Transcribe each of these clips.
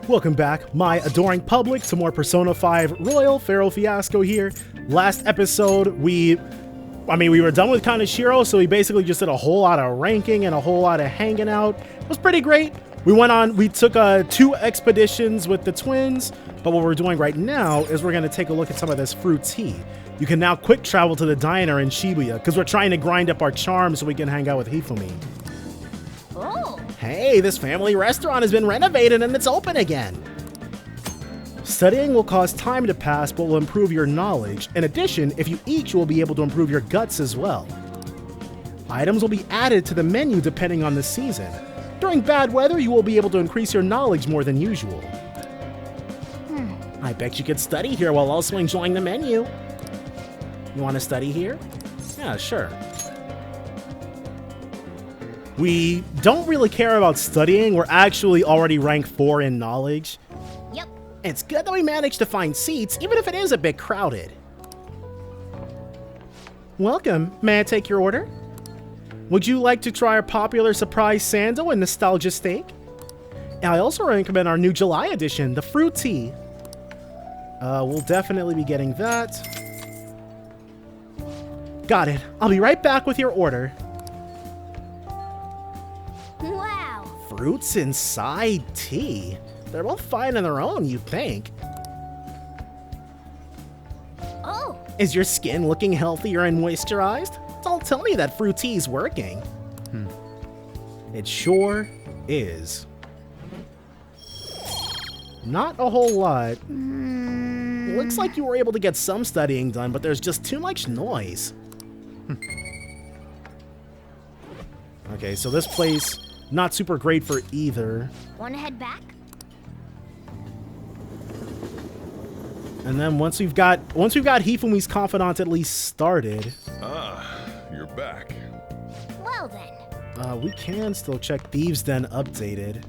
Welcome back, my adoring public, to more Persona 5 Royal Pharaoh Fiasco here. Last episode, we were done with Kaneshiro, so we basically just did a whole lot of ranking and a whole lot of hanging out. It was pretty great. We took 2 expeditions with the twins, but what we're doing right now is we're going to take a look at some of this fruit tea. You can now quick travel to the diner in Shibuya, because we're trying to grind up our charm so we can hang out with Hifumi. Oh. Hey, this family restaurant has been renovated and it's open again. Studying will cause time to pass, but will improve your knowledge. In addition, if you eat, you will be able to improve your guts as well. Items will be added to the menu depending on the season. During bad weather, you will be able to increase your knowledge more than usual. I bet you could study here while also enjoying the menu. You want to study here? Yeah, sure. We don't really care about studying. We're actually already rank 4 in knowledge. Yep. It's good that we managed to find seats, even if it is a bit crowded. Welcome. May I take your order? Would you like to try our popular surprise sando and nostalgia steak? I also recommend our new July edition, the fruit tea. We'll definitely be getting that. Got it. I'll be right back with your order. Wow. Fruits inside tea. They're both fine on their own, you'd think. Oh. Is your skin looking healthier and moisturized? Don't tell me that fruit tea is working. It sure is. Not a whole lot. Looks like you were able to get some studying done, but there's just too much noise. Okay, so this place, not super great for either. Wanna head back? And then once we've got Hifumi's confidant at least started. Ah, you're back. Well then. We can still check Thieves' Den updated.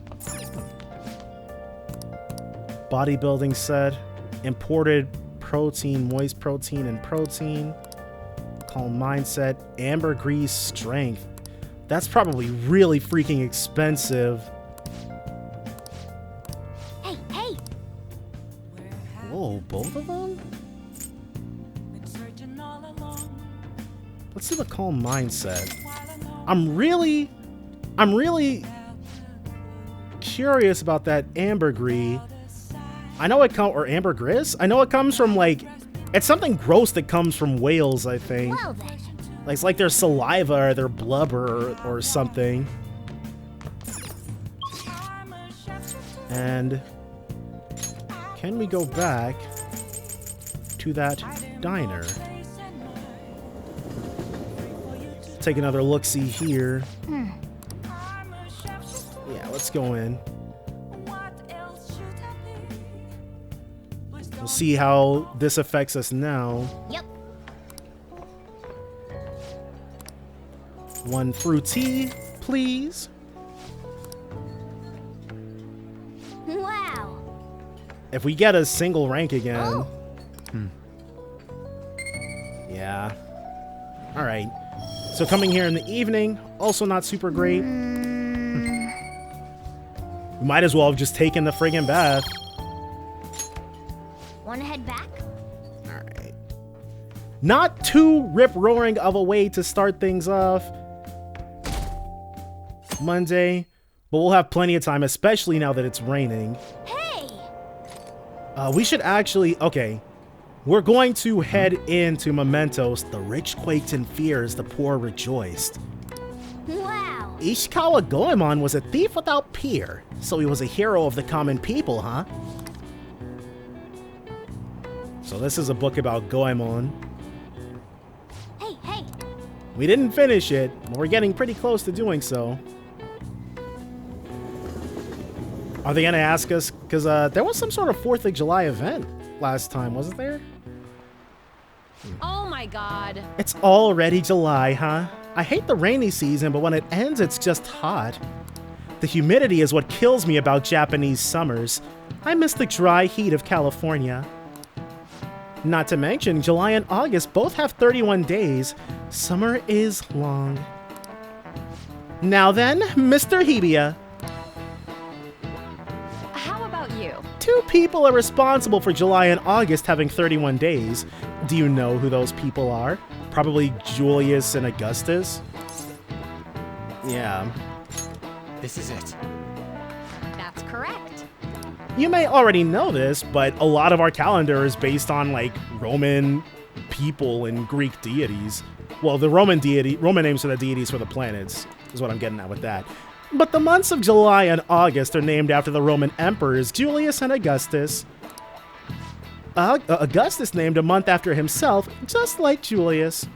Bodybuilding set, imported protein, moist protein, and protein. Calm mindset, ambergris strength. That's probably really freaking expensive. Hey, hey. Whoa, both of them? Let's do the calm mindset. I'm really curious about that ambergris. I know it comes, or ambergris? I know it comes from like, it's something gross that comes from whales, I think. Well then. Like, it's like their saliva or their blubber or something. And can we go back to that diner? Take another look-see here. Yeah, let's go in. We'll see how this affects us now. Yep. 1 fruit tea, please. Wow. If we get a single rank again. Oh. Yeah. Alright. So coming here in the evening, also not super great. We might as well have just taken the friggin' bath. Wanna head back? Alright. Not too rip-roaring of a way to start things off. Monday. But we'll have plenty of time, especially now that it's raining. Hey! We should actually... Okay. We're going to head into Mementos. The rich quaked in fear as the poor rejoiced. Wow. Ishikawa Goemon was a thief without peer, so he was a hero of the common people, huh? So this is a book about Goemon. Hey, hey. We didn't finish it, but we're getting pretty close to doing so. Are they gonna ask us? Because there was some sort of 4th of July event last time, wasn't there? Oh my god. It's already July, huh? I hate the rainy season, but when it ends, it's just hot. The humidity is what kills me about Japanese summers. I miss the dry heat of California. Not to mention, July and August both have 31 days. Summer is long. Now then, Mr. Hibiya. How how about you? 2 people are responsible for July and August having 31 days. Do you know who those people are? Probably Julius and Augustus? Yeah. This is it. That's correct. You may already know this, but a lot of our calendar is based on, like, Roman people and Greek deities. Well, the Roman names for the deities for the planets is what I'm getting at with that. But the months of July and August are named after the Roman emperors Julius and Augustus. Augustus named a month after himself, just like Julius.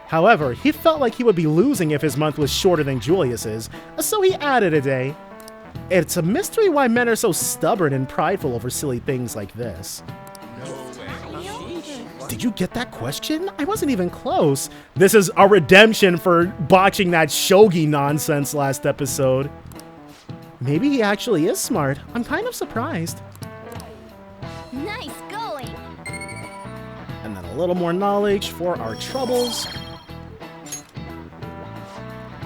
However, he felt like he would be losing if his month was shorter than Julius's, so he added a day. It's a mystery why men are so stubborn and prideful over silly things like this. Did you get that question? I wasn't even close. This is a redemption for botching that shogi nonsense last episode. Maybe he actually is smart. I'm kind of surprised. Nice going. And then a little more knowledge for our troubles.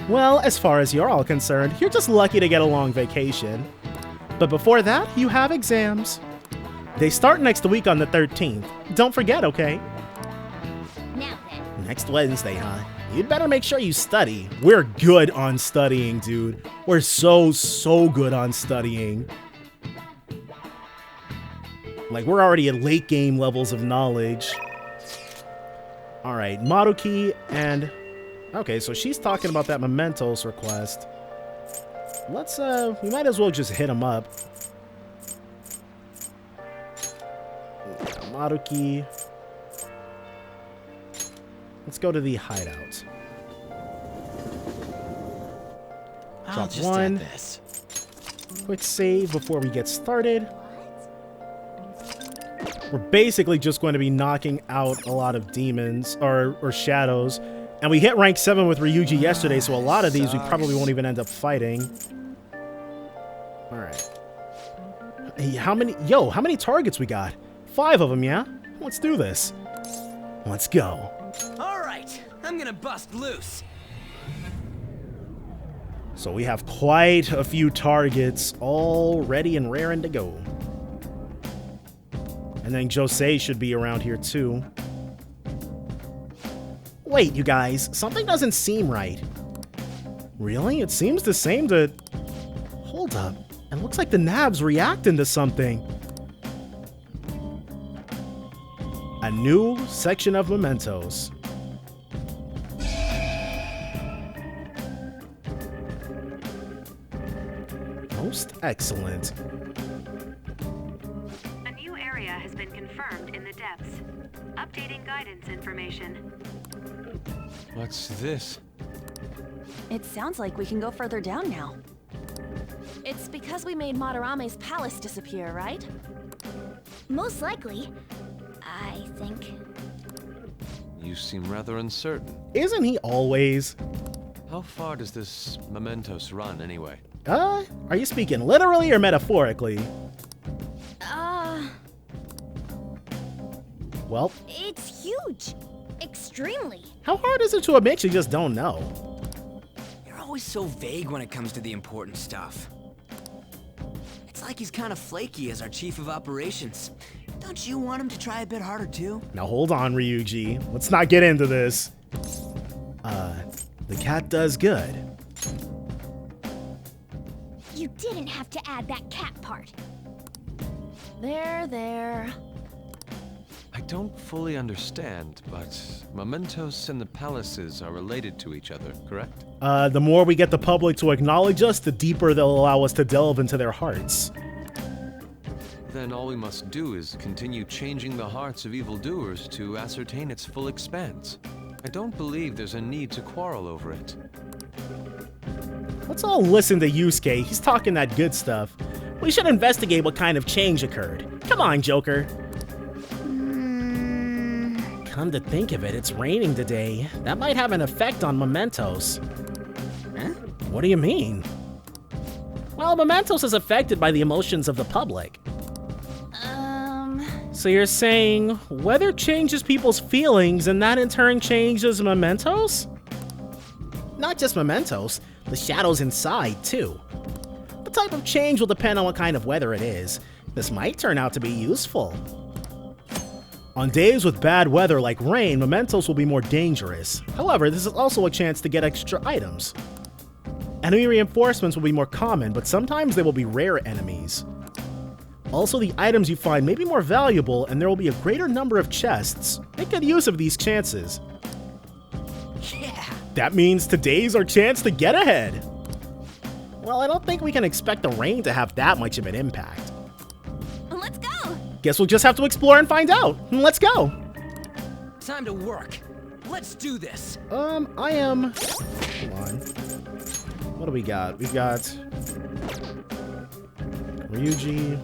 Well, as far as you're all concerned, you're just lucky to get a long vacation. But before that, you have exams. They start next week on the 13th. Don't forget, okay? Now then. Next Wednesday, huh? You'd better make sure you study. We're good on studying, dude. We're so good on studying. Like, we're already at late game levels of knowledge. All right, Maruki and... Okay, so she's talking about that Mementos request. Let's, we might as well just hit him up. Maruki. Let's go to the hideout. I'll just one. add this. Quick save before we get started. We're basically just going to be knocking out a lot of demons or shadows. And we hit rank 7 with Ryuji yesterday, so a lot of these we probably won't even end up fighting. Alright. Hey, how many targets we got? 5 of them, yeah? Let's do this. Let's go. All right, I'm gonna bust loose. So we have quite a few targets all ready and raring to go. And then Josei should be around here too. Wait, you guys, something doesn't seem right. Really? It seems the same to... Hold up. It looks like the nab's reacting to something. A new section of Mementos. Most excellent. A new area has been confirmed in the depths. Updating guidance information. What's this? It sounds like we can go further down now. It's because we made Madarame's palace disappear, right? Most likely. I think. You seem rather uncertain. Isn't he always? How far does this Mementos run, anyway? Are you speaking literally or metaphorically? Well, It's huge. Extremely. how hard is it to admit you just don't know? You're always so vague when it comes to the important stuff. It's like he's kind of flaky as our chief of operations. Don't you want him to try a bit harder too? Now hold on, Ryuji. Let's not get into this. The cat does good. You didn't have to add that cat part. There. I don't fully understand, but Mementos and the palaces are related to each other, correct? The more we get the public to acknowledge us, the deeper they'll allow us to delve into their hearts. Then all we must do is continue changing the hearts of evildoers to ascertain its full expanse. I don't believe there's a need to quarrel over it. Let's all listen to Yusuke. He's talking that good stuff. We should investigate what kind of change occurred. Come on, Joker. Come to think of it, it's raining today. That might have an effect on Mementos. Huh? What do you mean? Well, Mementos is affected by the emotions of the public. So you're saying weather changes people's feelings and that in turn changes Mementos? Not just Mementos, the shadows inside too. But type of change will depend on what kind of weather it is. This might turn out to be useful. On days with bad weather like rain, mementos will be more dangerous. However, this is also a chance to get extra items. Enemy reinforcements will be more common, but sometimes they will be rare enemies. Also, the items you find may be more valuable, and there will be a greater number of chests. Make good use of these chances. Yeah. That means today's our chance to get ahead. Well, I don't think we can expect the rain to have that much of an impact. Let's go! Guess we'll just have to explore and find out. Let's go. Time to work. Let's do this. Hold on. What do we got? We've got Ryuji.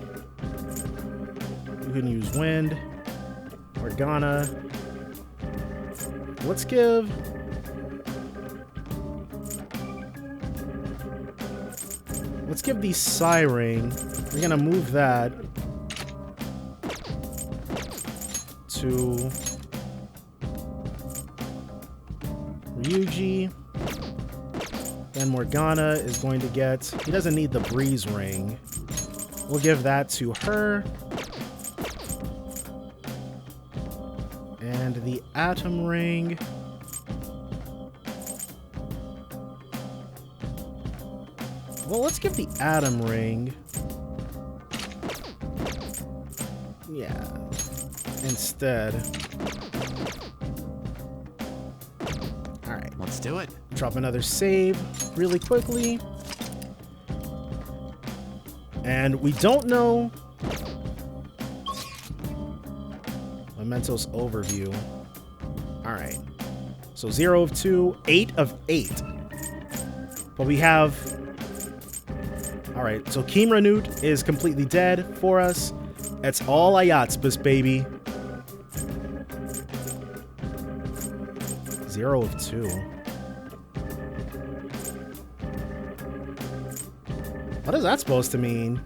We can use wind. Morgana. Let's give the Siren. We're gonna move that to Ryuji. Then Morgana is going to get... He doesn't need the Breeze Ring. We'll give that to her. And the Atom Ring... Well, let's give the Atom Ring... Yeah. Instead. Alright. Let's do it. Drop another save really quickly. And we don't know... Mementos overview. Alright. So 0 of 2, 8 of 8. But we have... Alright, so Kimranut is completely dead for us. It's all Ayatspas, baby. 0 of 2. What is that supposed to mean?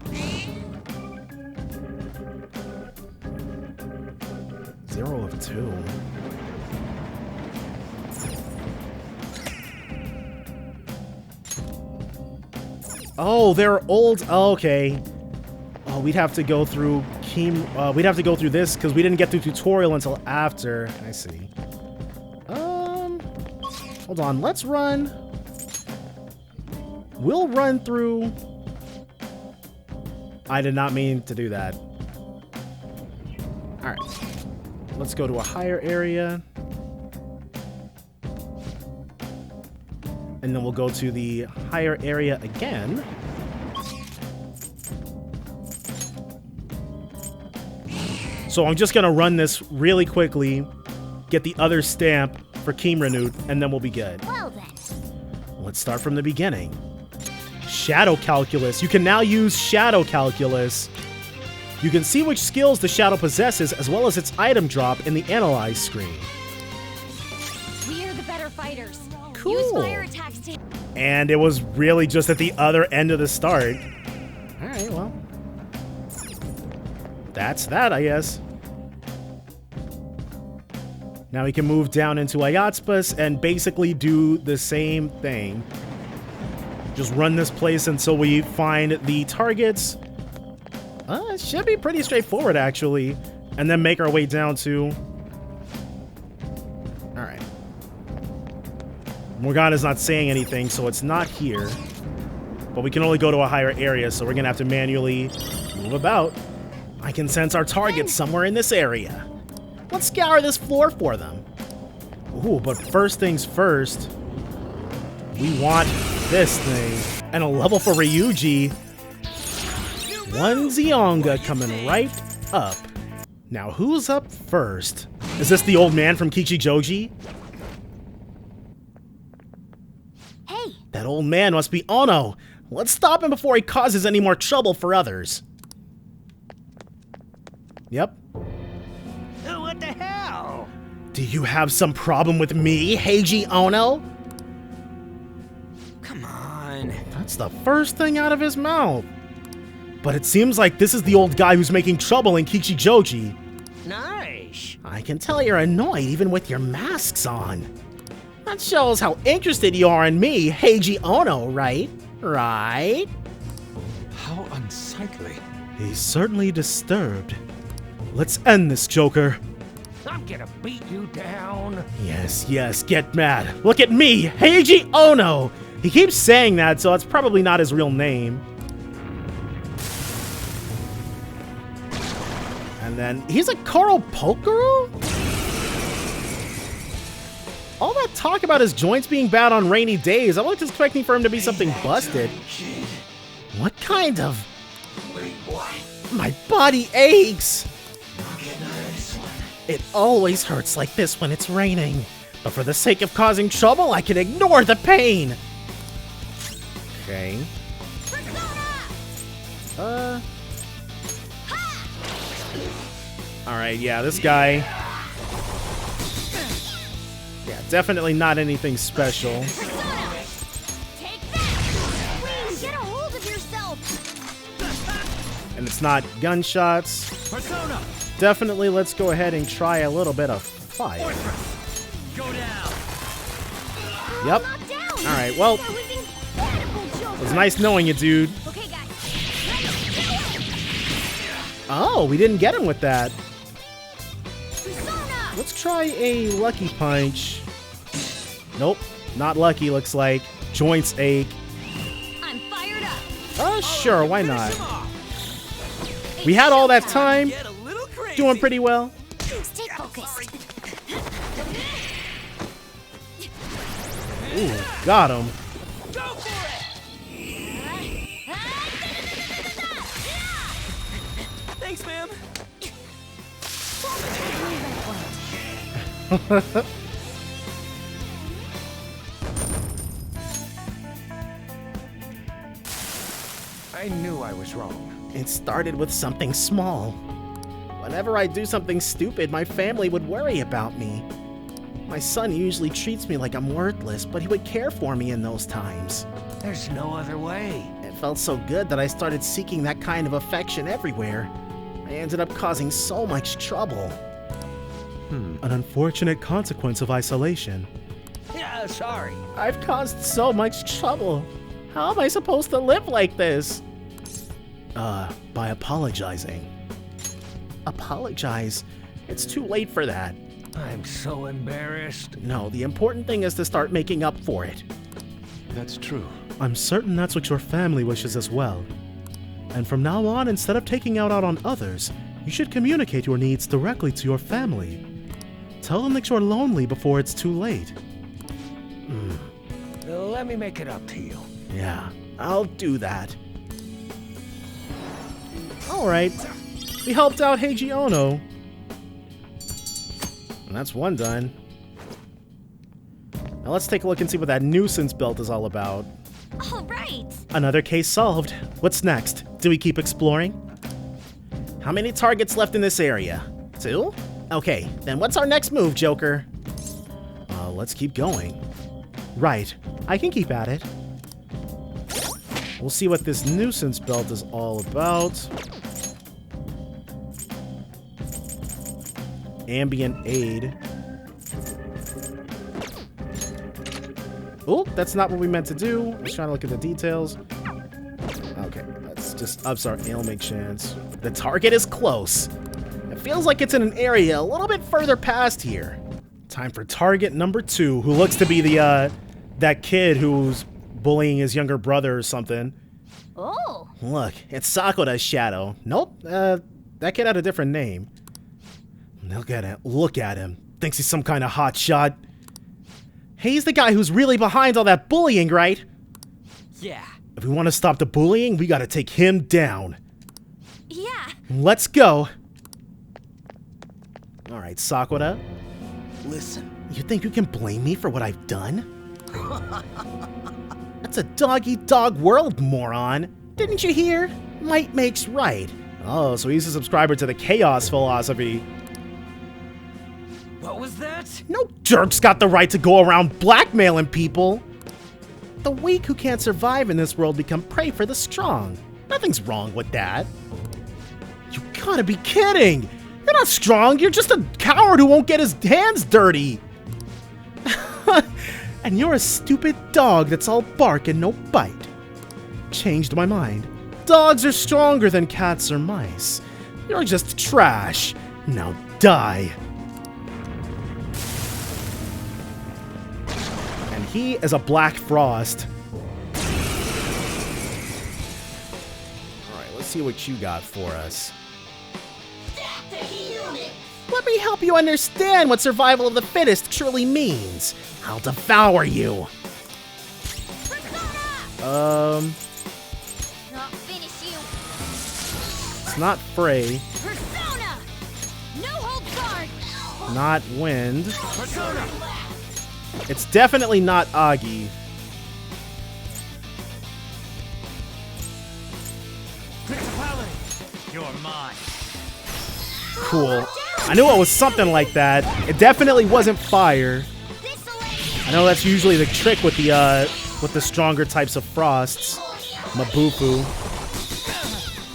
0 of 2. Oh, they're old. Oh, okay. Oh, we'd have to go through we'd have to go through this because we didn't get through tutorial until after. I see. Hold on. Let's run. We'll run through. I did not mean to do that. All right. Let's go to a higher area. And then we'll go to the higher area again. So I'm just going to run this really quickly, get the other stamp for Kimranut, and then we'll be good. Well then. Let's start from the beginning. Shadow Calculus. You can now use Shadow Calculus. You can see which skills the shadow possesses as well as its item drop in the Analyze screen. We're the better fighters. Cool. Use fire attacks to... And it was really just at the other end of the start. Alright, well. That's that, I guess. Now we can move down into Ayatspas and basically do the same thing. Just run this place until we find the targets. It should be pretty straightforward, actually. And then make our way down to... Alright. Morgana's not saying anything, so it's not here. But we can only go to a higher area, so we're gonna have to manually move about. I can sense our targets somewhere in this area. Let's scour this floor for them. Ooh, but first things first, we want this thing. And a level for Ryuji. One Zionga coming right up. Now, who's up first? Is this the old man from Kichijoji? Hey! That old man must be Ono. Let's stop him before he causes any more trouble for others. Yep. What the hell? Do you have some problem with me, Heiji Ono? Come on. That's the first thing out of his mouth. But it seems like this is the old guy who's making trouble in Kichijoji. Nice. I can tell you're annoyed even with your masks on. That shows how interested you are in me, Heiji Ono, right? Right? unsightly. He's certainly disturbed. Let's end this, Joker. I'm gonna beat you down. Yes, yes, get mad. Look at me, Heiji Ono! He keeps saying that, so it's probably not his real name. And then, he's a Koro Pokuru? All that talk about his joints being bad on rainy days, I was expecting for him to be something busted. What kind of... My body aches! It always hurts like this when it's raining. But for the sake of causing trouble, I can ignore the pain! Okay. Alright, yeah, this guy... Yeah, definitely not anything special. Take that! Get a hold of yourself! And it's not gunshots. Persona! Definitely, let's go ahead and try a little bit of fire. Go down. Yep. Alright, well, it was nice knowing you, dude. Okay, guys. Oh, we didn't get him with that. Persona! Let's try a lucky punch. Nope, not lucky, looks like. Joints ache. I'm fired up. Sure, why not? We had all that time. Doing pretty well. Stay focused. Ooh, got him. Go for it! Thanks, ma'am. I knew I was wrong. It started with something small. Whenever I do something stupid, my family would worry about me. My son usually treats me like I'm worthless, but he would care for me in those times. There's no other way. It felt so good that I started seeking that kind of affection everywhere. I ended up causing so much trouble. An unfortunate consequence of isolation. Yeah, sorry. I've caused so much trouble. How am I supposed to live like this? By apologizing. Apologize? It's too late for that. I'm so embarrassed. No, the important thing is to start making up for it. That's true. I'm certain that's what your family wishes as well. And from now on, instead of taking out on others, you should communicate your needs directly to your family. Tell them that you're lonely before it's too late. Let me make it up to you. Yeah, I'll do that. Alright, we helped out Heiji Ono. And that's one done. Now let's take a look and see what that nuisance belt is all about. All right. Another case solved. What's next? Do we keep exploring? How many targets left in this area? 2? Okay, then what's our next move, Joker? Let's keep going. Right, I can keep at it. We'll see what this nuisance belt is all about. Ambient aid. Oh, that's not what we meant to do. I was trying to look at the details. Okay, that's just... I'm sorry, ailment chance. The target is close. It feels like it's in an area a little bit further past here. Time for target number 2, who looks to be the, that kid who's bullying his younger brother or something. Oh. Look, it's Sakura's shadow. Nope, that kid had a different name. Look at him. Thinks he's some kind of hot shot. He's the guy who's really behind all that bullying, right? Yeah. If we want to stop the bullying, we gotta take him down. Yeah. Let's go. Alright, Sakura. Listen. You think you can blame me for what I've done? That's a dog-eat-dog world, moron. Didn't you hear? Might makes right. Oh, so he's a subscriber to the chaos philosophy. What was that? No jerk's got the right to go around blackmailing people. The weak who can't survive in this world become prey for the strong. Nothing's wrong with that. You gotta be kidding! You're not strong, you're just a coward who won't get his hands dirty! And you're a stupid dog that's all bark and no bite. Changed my mind. Dogs are stronger than cats or mice. You're just trash. Now die. And he is a Black Frost. Alright, let's see what you got for us. Let me help you understand what survival of the fittest truly means. I'll devour you. I'll finish you. It's not Frey. Persona! No hold guard! Not Wind. It's definitely not Agi. You're mine. Cool. I knew it was something like that. It definitely wasn't fire. I know that's usually the trick with the stronger types of frosts. Mabufu.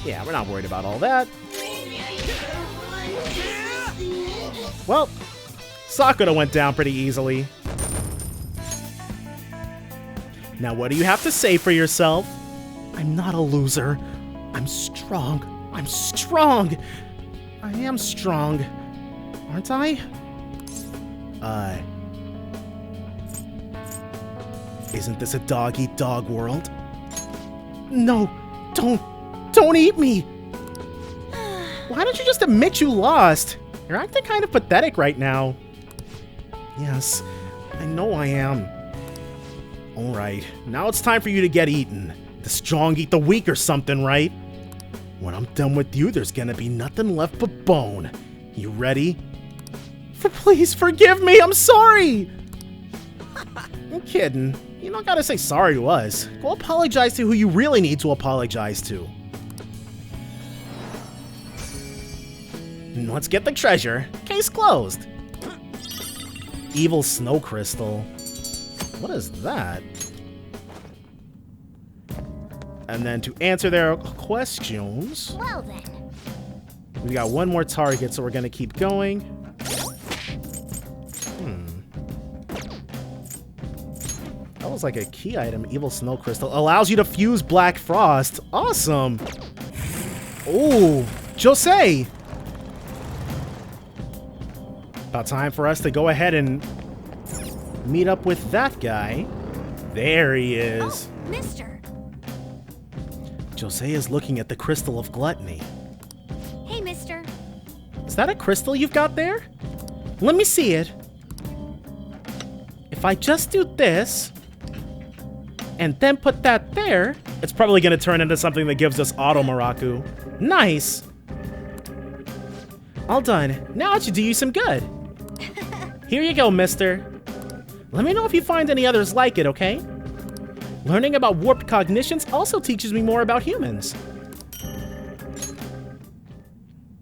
Yeah, we're not worried about all that. Well, Sakura went down pretty easily. Now, what do you have to say for yourself? I'm not a loser. I'm strong. I'm strong. I am strong. Aren't I? Isn't this a dog-eat-dog world? No, don't eat me. Why don't you just admit you lost? You're acting kind of pathetic right now. Yes, I know I am. All right, now it's time for you to get eaten. The strong eat the weak or something, right? When I'm done with you, there's gonna be nothing left but bone. You ready? Please forgive me, I'm sorry! I'm kidding. You don't gotta say sorry to us. Go apologize to who you really need to apologize to. Let's get the treasure. Case closed. Evil snow crystal. What is that? And then to answer their questions, Well then. we got one more target, so we're gonna keep going. That was like a key item. Evil snow crystal allows you to fuse Black Frost. Awesome. Oh, Jose. About time for us to go ahead and meet up with that guy. There he is. Oh, mister. Jose is looking at the crystal of gluttony. Hey, mister. Is that a crystal you've got there? Let me see it. If I just do this, and then put that there, it's probably going to turn into something that gives us auto Maraku. Nice. All done. Now it should do you some good. Here you go, mister. Let me know if you find any others like it, okay? Learning about warped cognitions also teaches me more about humans.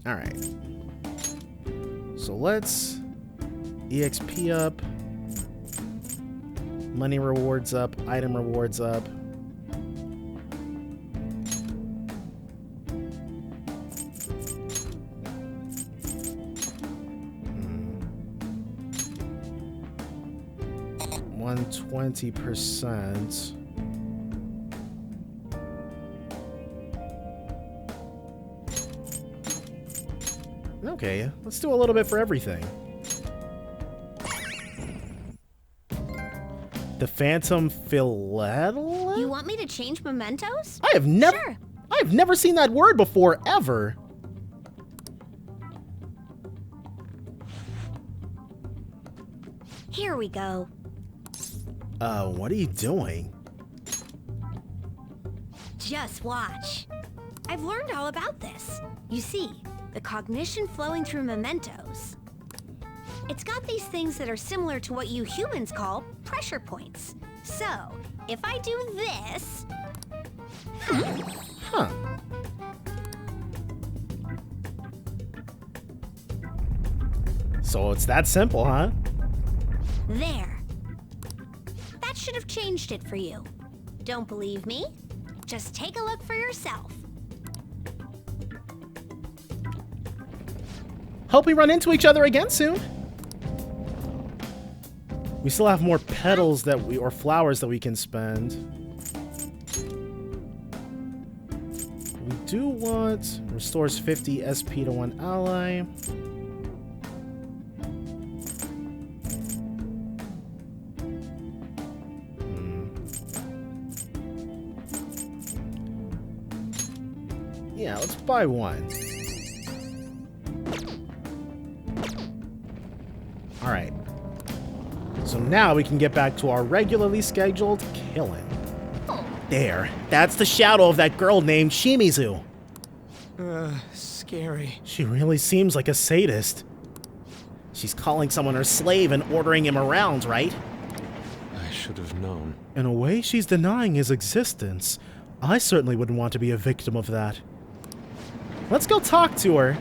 Alright. So let's EXP up. Money rewards up. Item rewards up. Hmm. 120%. Okay, let's do a little bit for everything. The Phantom Philately? You want me to change mementos? I have never Sure. I've never seen that word before, ever. Here we go. What are you doing? Just watch. I've learned all about this. You see, the cognition flowing through mementos. It's got these things that are similar to what you humans call pressure points. So, if I do this... Huh. So it's that simple, huh? There. That should have changed it for you. Don't believe me? Just take a look for yourself. Hope we run into each other again soon. We still have more petals that or flowers that we can spend. do want... Restores 50 SP to one ally. Yeah, let's buy one. Alright. So now we can get back to our regularly scheduled killing. There. That's the shadow of that girl named Shimizu. Scary. She really seems like a sadist. She's calling someone her slave and ordering him around, right? I should have known. In a way, she's denying his existence. I certainly wouldn't want to be a victim of that. Let's go talk to her.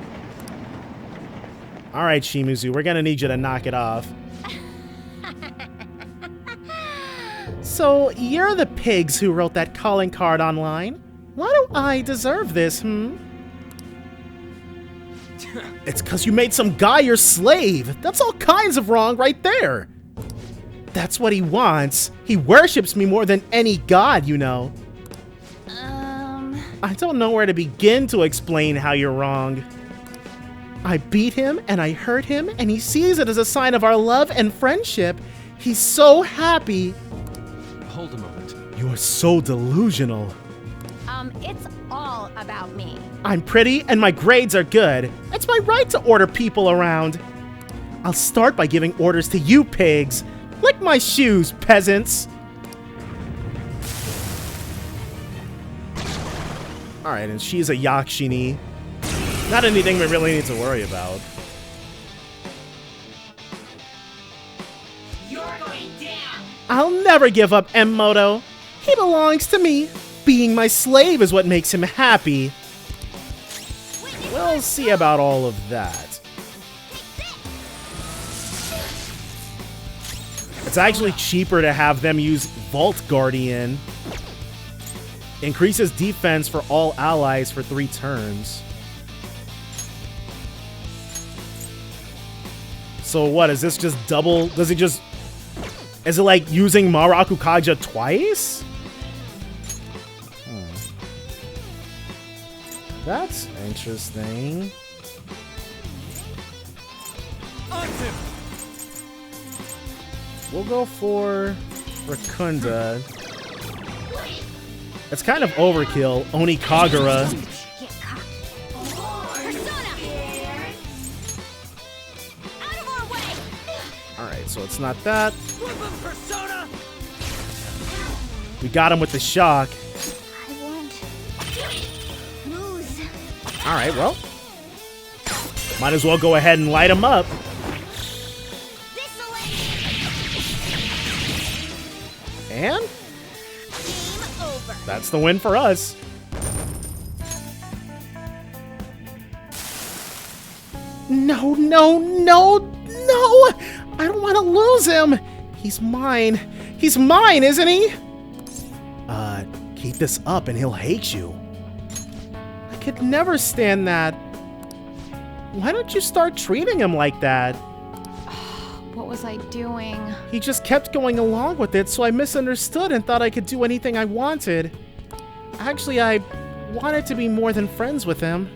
Alright, Shimizu, we're gonna need you to knock it off. So, you're the pigs who wrote that calling card online? Why do I deserve this, It's 'cause you made some guy your slave. That's all kinds of wrong right there. That's what he wants. He worships me more than any god, you know. I don't know where to begin to explain how you're wrong. I beat him and I hurt him and he sees it as a sign of our love and friendship. He's so happy. Hold a moment. You are so delusional. It's all about me. I'm pretty and my grades are good. It's my right to order people around. I'll start by giving orders to you pigs. Lick my shoes, peasants. Alright, and she's a Yakshini. Not anything we really need to worry about. You're going down! I'll never give up Emoto. He belongs to me. Being my slave is what makes him happy. We'll see about all of that. It's actually cheaper to have them use Vault Guardian. Increases defense for all allies for 3 turns. So what, is this just double? Does it just... Is it like using Maraku Kaja twice? That's interesting. We'll go for Rakunda. It's kind of overkill. Oni Kagura. Get caught. Persona! Out of our way! Alright, so it's not that. Persona! We got him with the shock. I won't lose. Alright, well. Might as well go ahead and light him up. And Game over. that's the win for us. No, no, no, no! I don't want to lose him! He's mine. He's mine, isn't he? Keep this up and he'll hate you. I could never stand that. Why don't you start treating him like that? What was I doing? He just kept going along with it, so I misunderstood and thought I could do anything I wanted. Actually, I wanted to be more than friends with him.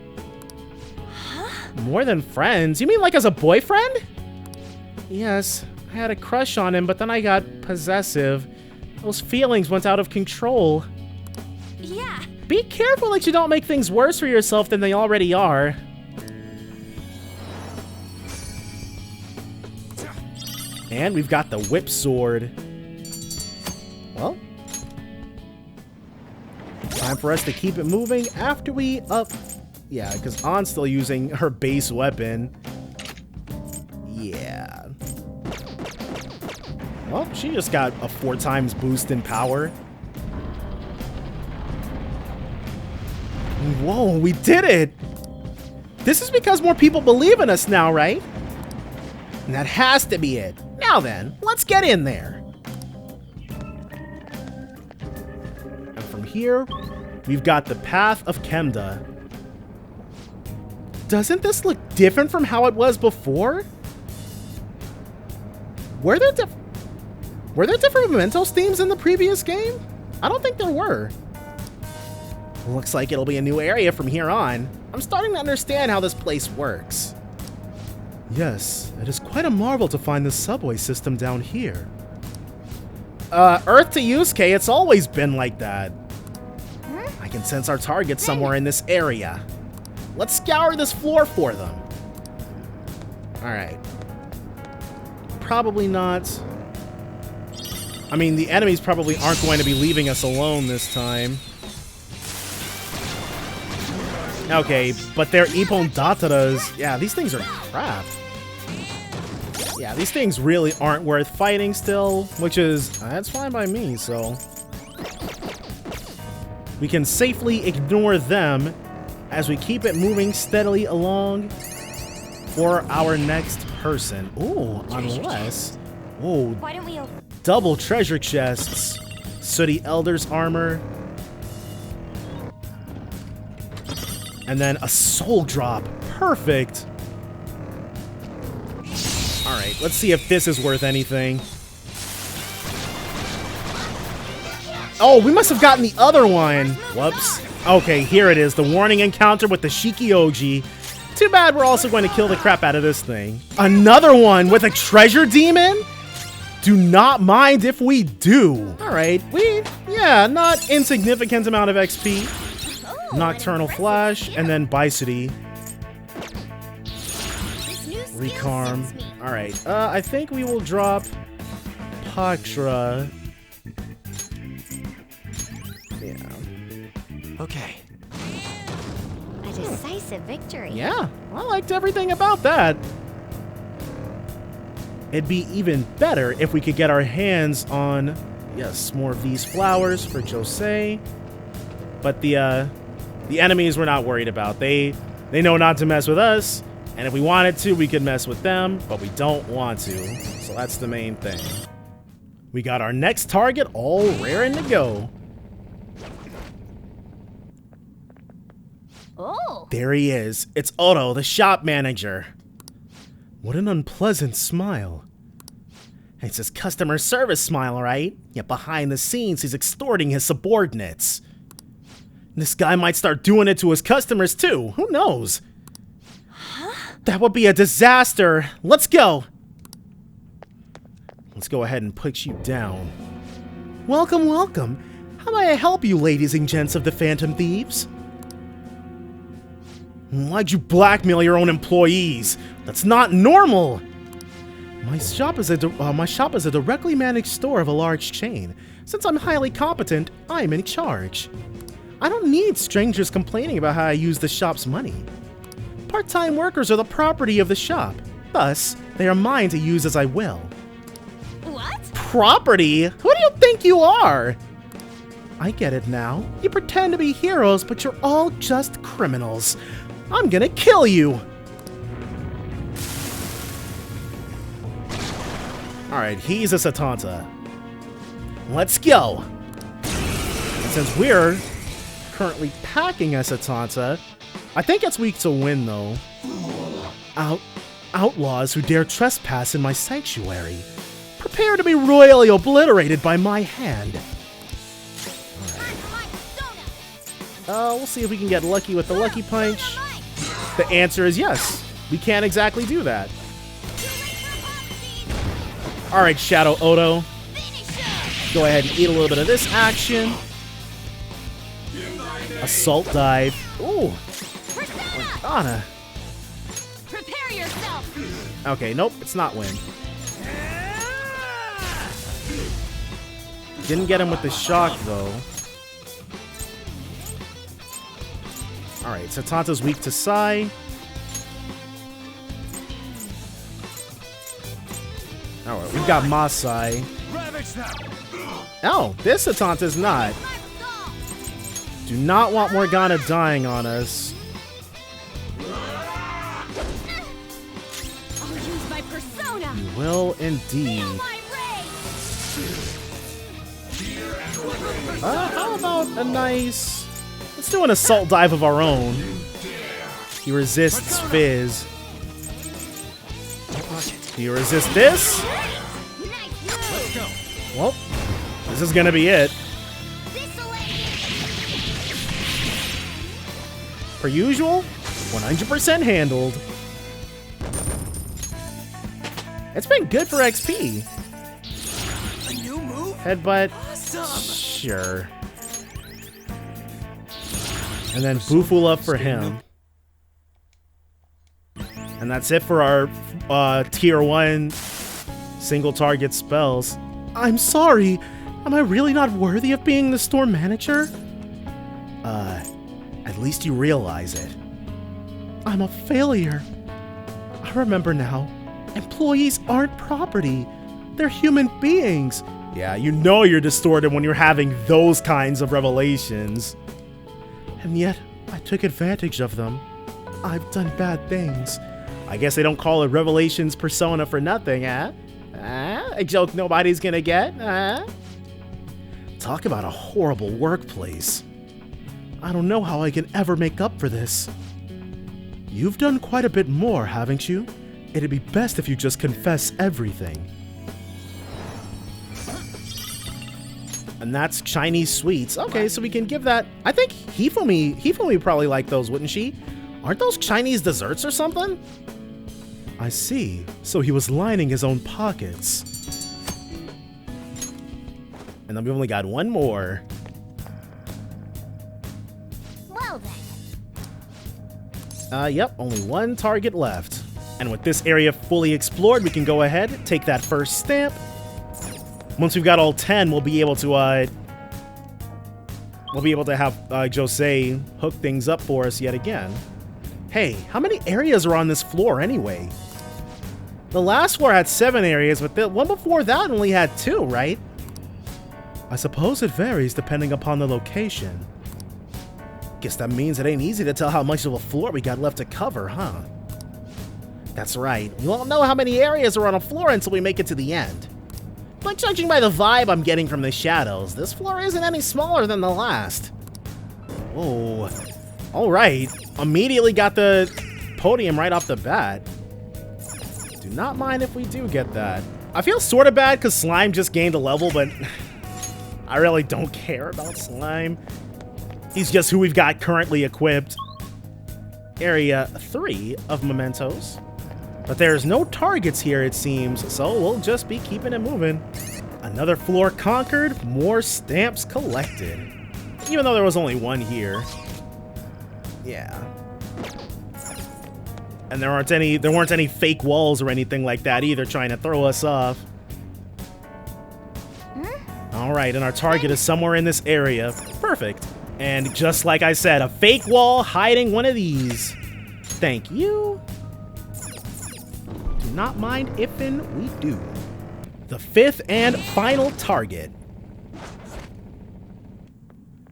Huh? More than friends? You mean like as a boyfriend? Yes, I had a crush on him, but then I got possessive. Those feelings went out of control. Yeah. Be careful that you don't make things worse for yourself than they already are. And we've got the whip sword. Well, time for us to keep it moving after we up... Yeah, because An's still using her base weapon. Yeah. Well, she just got a 4 times boost in power. Whoa, we did it! This is because more people believe in us now, right? And that has to be it. Now then, let's get in there. And from here, we've got the Path of Kemda. Doesn't this look different from how it was before? Were there different Mementos themes in the previous game? I don't think there were. Looks like it'll be a new area from here on. I'm starting to understand how this place works. Yes, it is quite a marvel to find the subway system down here. Earth to Yusuke, it's always been like that. I can sense our target somewhere in this area. Let's scour this floor for them. Alright. Probably not. I mean, the enemies probably aren't going to be leaving us alone this time. Okay, but they're Ippon Dataras. Yeah, these things are crap. Yeah, these things really aren't worth fighting still, which is, that's fine by me, so. We can safely ignore them as we keep it moving steadily along for our next person. Ooh, unless, ooh, Why don't we double treasure chests, Sooty Elder's armor, and then a soul drop. Perfect. All right, let's see if this is worth anything. Oh, we must have gotten the other one. Whoops. Okay, here it is. The warning encounter with the Shikioji. Too bad we're also going to kill the crap out of this thing. Another one with a treasure demon? Do not mind if we do. All right, yeah, not insignificant amount of XP. Nocturnal Flash, and then Bicity. Recarm. All right, I think we will drop Patra. Yeah. Okay. A decisive victory. Yeah, I liked everything about that. It'd be even better if we could get our hands on, yes, more of these flowers for Josei. But the enemies we're not worried about. They know not to mess with us, and if we wanted to, we could mess with them, but we don't want to. So that's the main thing. We got our next target all raring to go. Oh. There he is. It's Oto, the shop manager. What an unpleasant smile. It's his customer service smile, right? Yet behind the scenes, he's extorting his subordinates. This guy might start doing it to his customers too. Who knows? Huh? That would be a disaster. Let's go. Let's go ahead and put you down. Welcome, welcome. How may I help you, ladies and gents of the Phantom Thieves? Why'd you blackmail your own employees? That's not normal. My shop is a directly managed store of a large chain. Since I'm highly competent, I'm in charge. I don't need strangers complaining about how I use the shop's money. Part-time workers are the property of the shop. Thus, they are mine to use as I will. What? Property? Who do you think you are? I get it now. You pretend to be heroes, but you're all just criminals. I'm gonna kill you! Alright, he's a Satanta. Let's go! And since we're currently packing a Satanta, I think it's weak to win, though. Outlaws who dare trespass in my sanctuary. Prepare to be royally obliterated by my hand. Alright. We'll see if we can get lucky with the Lucky Punch. The answer is yes. We can't exactly do that. Alright, Shadow Oto. Go ahead and eat a little bit of this action. Assault Dive. Ooh. Morgana. Prepare yourself. Okay, nope, it's not win. Didn't get him with the shock, though. Alright, Satanta's weak to Sai. Alright, we've got Masai. Oh, this Satanta's not. Do not want Morgana dying on us. I'll use my persona. You will indeed. How about a nice... Let's do an assault dive of our own. He resists Fizz. Do you resist this? Well, this is gonna be it. Per usual, 100% handled. It's been good for XP. A new move? Headbutt. Awesome. Sure. And then Bufula for him. And that's it for our tier 1 single target spells. I'm sorry. Am I really not worthy of being the store manager? At least you realize it. I'm a failure. I remember now. Employees aren't property. They're human beings. Yeah, you know you're distorted when you're having those kinds of revelations. And yet, I took advantage of them. I've done bad things. I guess they don't call it Revelations Persona for nothing, huh? A joke nobody's gonna get, huh? Talk about a horrible workplace. I don't know how I can ever make up for this. You've done quite a bit more, haven't you? It'd be best if you just confess everything. And that's Chinese sweets. Okay, so we can give that. I think Hifumi probably like those, wouldn't she? Aren't those Chinese desserts or something? I see. So he was lining his own pockets. And then we've only got one more. Well then. Yep, only one target left. And with this area fully explored, we can go ahead, take that first stamp. Once we've got all 10, we'll be able to have Jose hook things up for us yet again. Hey, how many areas are on this floor anyway? The last floor had 7 areas, but the one before that only had 2, right? I suppose it varies depending upon the location. Guess that means it ain't easy to tell how much of a floor we got left to cover, huh? That's right, we won't know how many areas are on a floor until we make it to the end. But judging by the vibe I'm getting from the shadows, this floor isn't any smaller than the last. Whoa. Alright, immediately got the podium right off the bat. Do not mind if we do get that. I feel sort of bad because Slime just gained a level, but I really don't care about Slime. He's just who we've got currently equipped. Area 3 of Mementos. But there's no targets here, it seems, so we'll just be keeping it moving. Another floor conquered, more stamps collected. Even though there was only one here. Yeah. And there weren't any fake walls or anything like that either trying to throw us off. Alright, and our target is somewhere in this area. Perfect. And just like I said, a fake wall hiding one of these. Thank you. Do not mind if'n we do. The 5th and final target.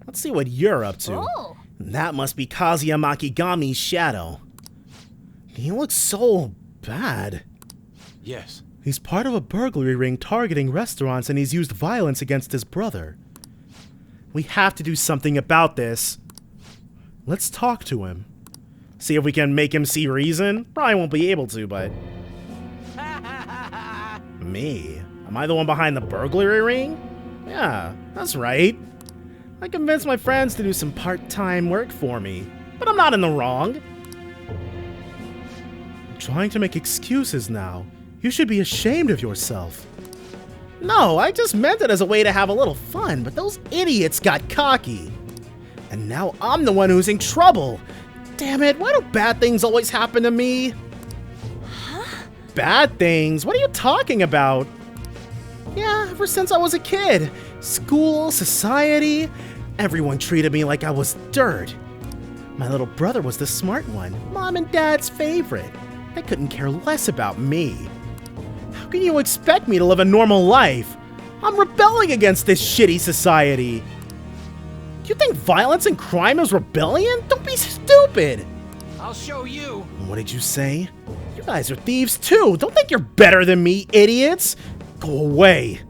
Let's see what you're up to. Oh. That must be Kazuya Makigami's shadow. He looks so bad. Yes. He's part of a burglary ring targeting restaurants, and he's used violence against his brother. We have to do something about this. Let's talk to him. See if we can make him see reason. Probably won't be able to, but... Me? Am I the one behind the burglary ring? Yeah, that's right. I convinced my friends to do some part-time work for me, but I'm not in the wrong. I'm trying to make excuses now. You should be ashamed of yourself. No, I just meant it as a way to have a little fun, but those idiots got cocky. And now I'm the one who's in trouble. Damn it, why do bad things always happen to me? Huh? Bad things? What are you talking about? Yeah, ever since I was a kid. School, society, everyone treated me like I was dirt. My little brother was the smart one, Mom and Dad's favorite. They couldn't care less about me. How can you expect me to live a normal life? I'm rebelling against this shitty society. You think violence and crime is rebellion? Don't be stupid! I'll show you! What did you say? You guys are thieves too! Don't think you're better than me, idiots! Go away!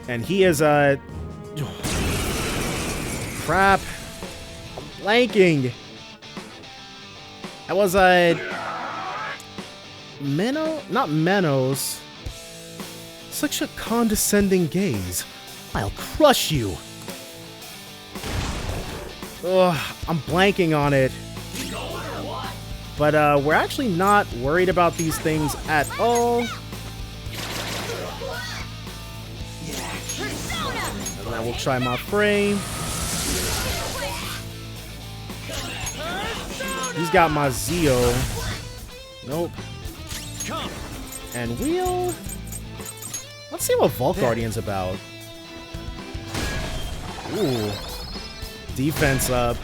And he is, crap. I'm blanking. That was, not Menos. Such a condescending gaze. I'll crush you. Ugh, I'm blanking on it. But we're actually not worried about these things at all. And then we'll try my frame. He's got my Zeo. Nope. And wheel. Let's see what Vault Guardian's about. Ooh. Defense up.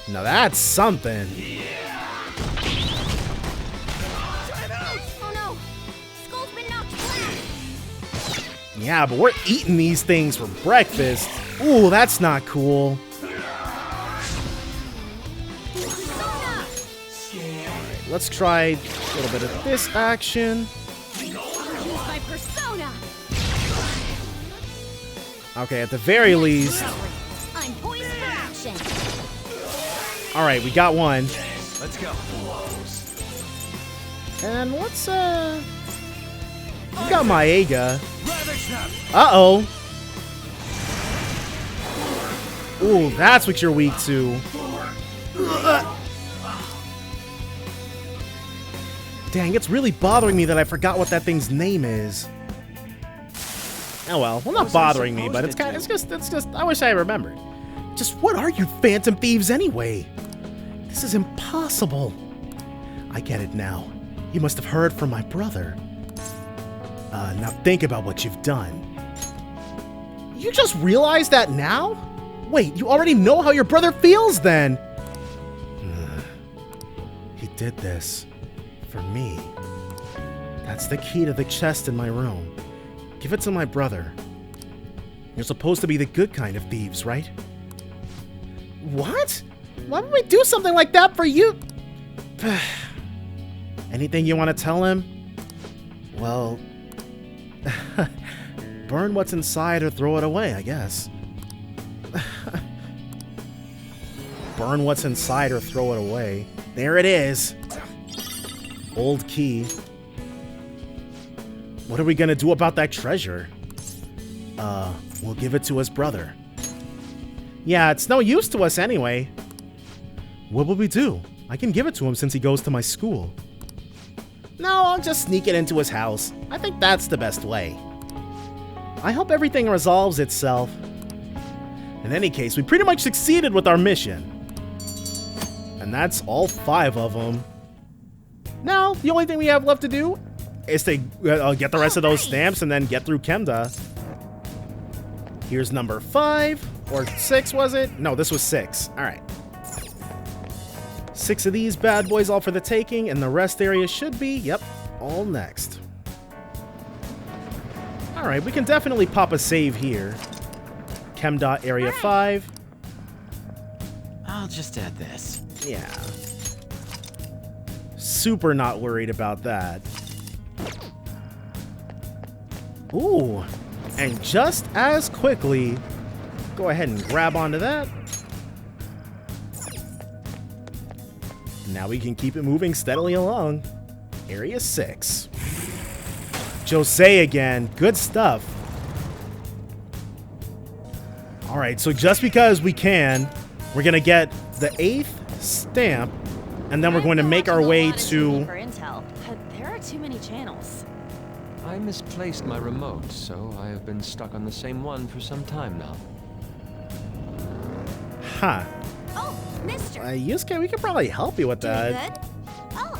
Now that's something. Oh no! Skull's been knocked flat! Yeah, but we're eating these things for breakfast. Ooh, that's not cool. Alright, let's try a little bit of this action. Use my persona! Okay, at the very least. I'm poised for action! Alright, we got one. Let's go. And what's we got Maega. Uh-oh. Ooh, that's what you're weak to. Dang, it's really bothering me that I forgot what that thing's name is. Oh well, not bothering me, but it's just I wish I remembered. Just what are you Phantom Thieves anyway? This is impossible. I get it now. You must have heard from my brother. Now think about what you've done. You just realized that now? Wait, you already know how your brother feels then? He did this for me. That's the key to the chest in my room. Give it to my brother. You're supposed to be the good kind of thieves, right? What? Why would we do something like that for you? Anything you want to tell him? Well, burn what's inside or throw it away, I guess. Burn what's inside or throw it away. There it is. Old key. What are we gonna do about that treasure? We'll give it to his brother. Yeah, it's no use to us anyway. What will we do? I can give it to him since he goes to my school. No, I'll just sneak it into his house. I think that's the best way. I hope everything resolves itself. In any case, we pretty much succeeded with our mission. And that's all 5 of them. Now, the only thing we have left to do is to get the rest of those stamps and then get through Chemda. Here's number 5, or 6 was it? No, this was 6. Alright. 6 of these bad boys all for the taking, and the rest area should be, yep, all next. Alright, we can definitely pop a save here. Chemdot Area 5. I'll just add this. Yeah. Super not worried about that. Ooh. And just as quickly, go ahead and grab onto that. Now we can keep it moving steadily along. Area 6. Jose again. Good stuff. Alright, so just because we can, we're going to get the 8th stamp, and then we're going to make our way to... For intel, but there are too many channels. I misplaced my remote, so I have been stuck on the same one for some time now. Huh. Oh, mister. Yusuke, we could probably help you with Doing that. good? Oh,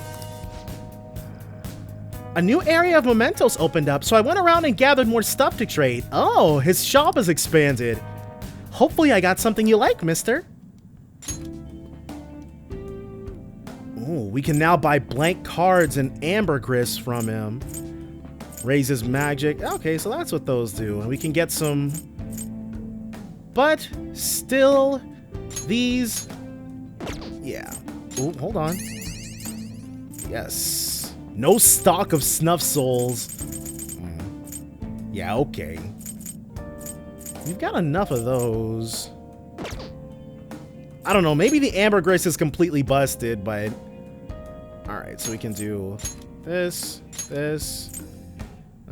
A new area of Mementos opened up, so I went around and gathered more stuff to trade. Oh, his shop has expanded. Hopefully I got something you like, mister. Ooh, we can now buy blank cards and ambergris from him. Raises magic. Okay, so that's what those do. And we can get some... But still, these... Yeah. Ooh, hold on. Yes. No stock of snuff souls. Yeah, okay. We've got enough of those. I don't know, maybe the ambergris is completely busted, but... Alright, so we can do this, this...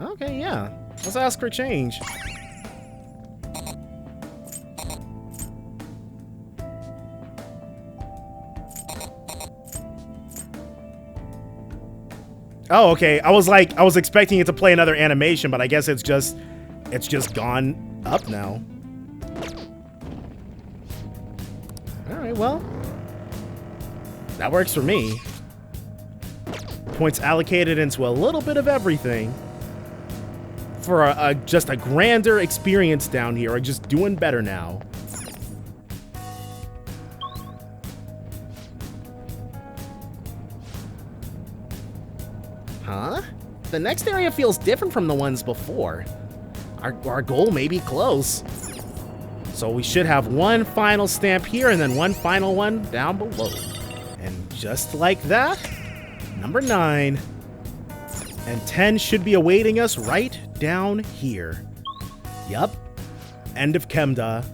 Okay, yeah. Let's ask for change. Oh, okay. I was expecting it to play another animation, but I guess it's just gone up now. All right, well, that works for me. Points allocated into a little bit of everything for just a grander experience down here, or just doing better now. Huh? The next area feels different from the ones before. Our goal may be close. So we should have one final stamp here and then one final one down below. And just like that, number 9 and 10 should be awaiting us right down here. Yup. End of Chemda.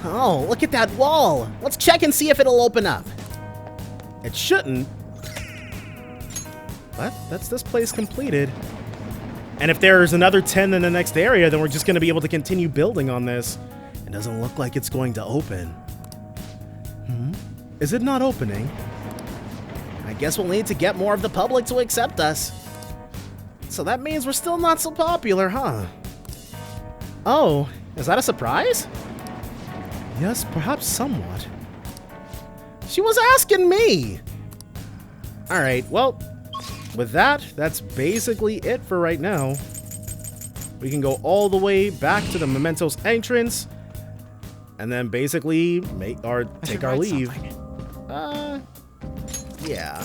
Oh, look at that wall. Let's check and see if it'll open up. It shouldn't. But that's this place completed. And if there's another 10 in the next area, then we're just going to be able to continue building on this. It doesn't look like it's going to open. Is it not opening? I guess we'll need to get more of the public to accept us. So that means we're still not so popular, huh? Oh, is that a surprise? Yes, perhaps somewhat. She was asking me! Alright, well, with that, that's basically it for right now. We can go all the way back to the Mementos entrance, and then basically take our leave. Yeah.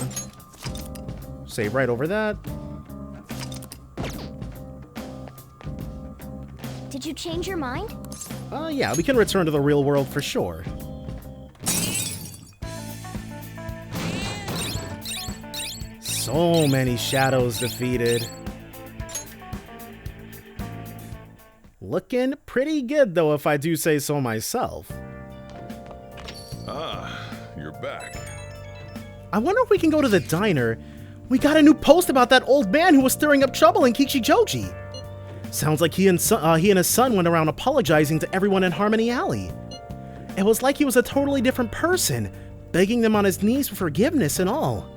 Save right over that. Did you change your mind? Yeah, we can return to the real world for sure. So many shadows defeated. Looking pretty good, though, if I do say so myself. Ah, you're back. I wonder if we can go to the diner. We got a new post about that old man who was stirring up trouble in Kichijoji. Sounds like he and his son went around apologizing to everyone in Harmony Alley. It was like he was a totally different person, begging them on his knees for forgiveness and all.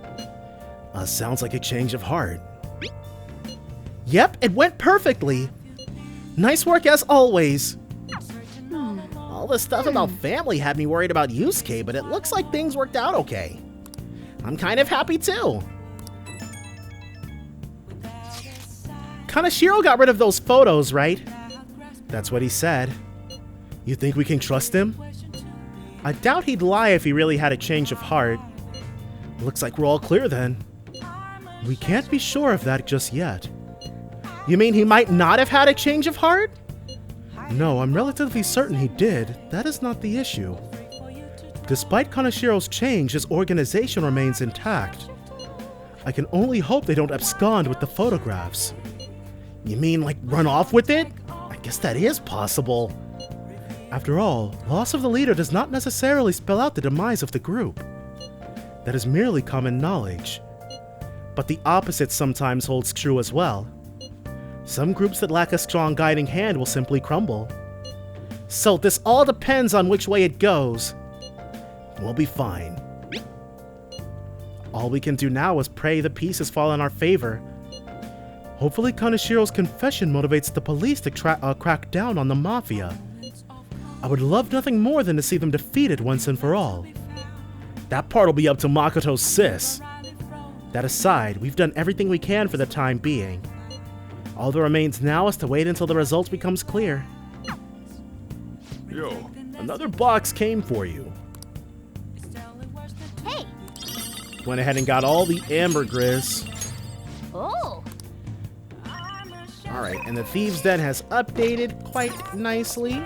Sounds like a change of heart. Yep, it went perfectly. Nice work as always. All this stuff about family had me worried about Yusuke, but it looks like things worked out okay. I'm kind of happy too. Kaneshiro got rid of those photos, right? That's what he said. You think we can trust him? I doubt he'd lie if he really had a change of heart. Looks like we're all clear then. We can't be sure of that just yet. You mean he might not have had a change of heart? No, I'm relatively certain he did. That is not the issue. Despite Kaneshiro's change, his organization remains intact. I can only hope they don't abscond with the photographs. You mean like run off with it? I guess that is possible. After all, loss of the leader does not necessarily spell out the demise of the group. That is merely common knowledge. But the opposite sometimes holds true as well. Some groups that lack a strong guiding hand will simply crumble. So this all depends on which way it goes. We'll be fine. All we can do now is pray the pieces fall in our favor. Hopefully Kaneshiro's confession motivates the police to crack down on the Mafia. I would love nothing more than to see them defeated once and for all. That part will be up to Makoto's sis. That aside, we've done everything we can for the time being. All that remains now is to wait until the result becomes clear. Yo, another box came for you. Hey! Went ahead and got all the ambergris. Oh! Alright, and the Thieves' Den has updated quite nicely.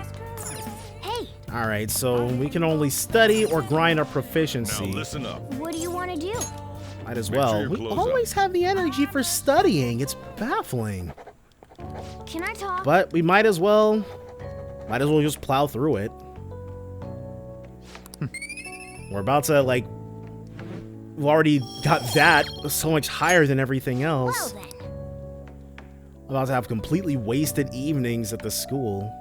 Hey! Alright, so we can only study or grind our proficiency. Now listen up. What do you want to do? Might as Make well. sure your We clothes always have the energy for studying. It's baffling. Can I talk? But we might as well just plow through it. We're about to, like, we've already got that so much higher than everything else. Well then. about to have completely wasted evenings at the school.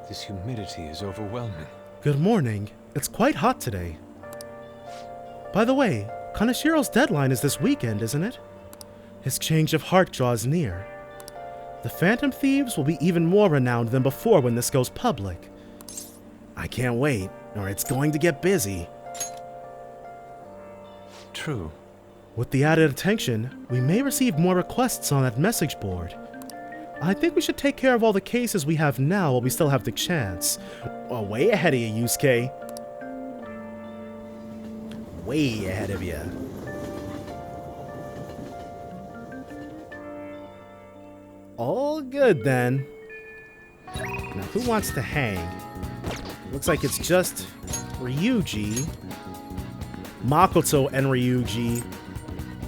This humidity is overwhelming. Good morning. It's quite hot today. By the way, Kanashiro's deadline is this weekend, isn't it? His change of heart draws near. The Phantom Thieves will be even more renowned than before when this goes public. I can't wait, or it's going to get busy. True. With the added attention, we may receive more requests on that message board. I think we should take care of all the cases we have now while we still have the chance. Oh, way ahead of you, Yusuke. Way ahead of you. All good then. Now, who wants to hang? Looks like it's just Ryuji. Makoto and Ryuji.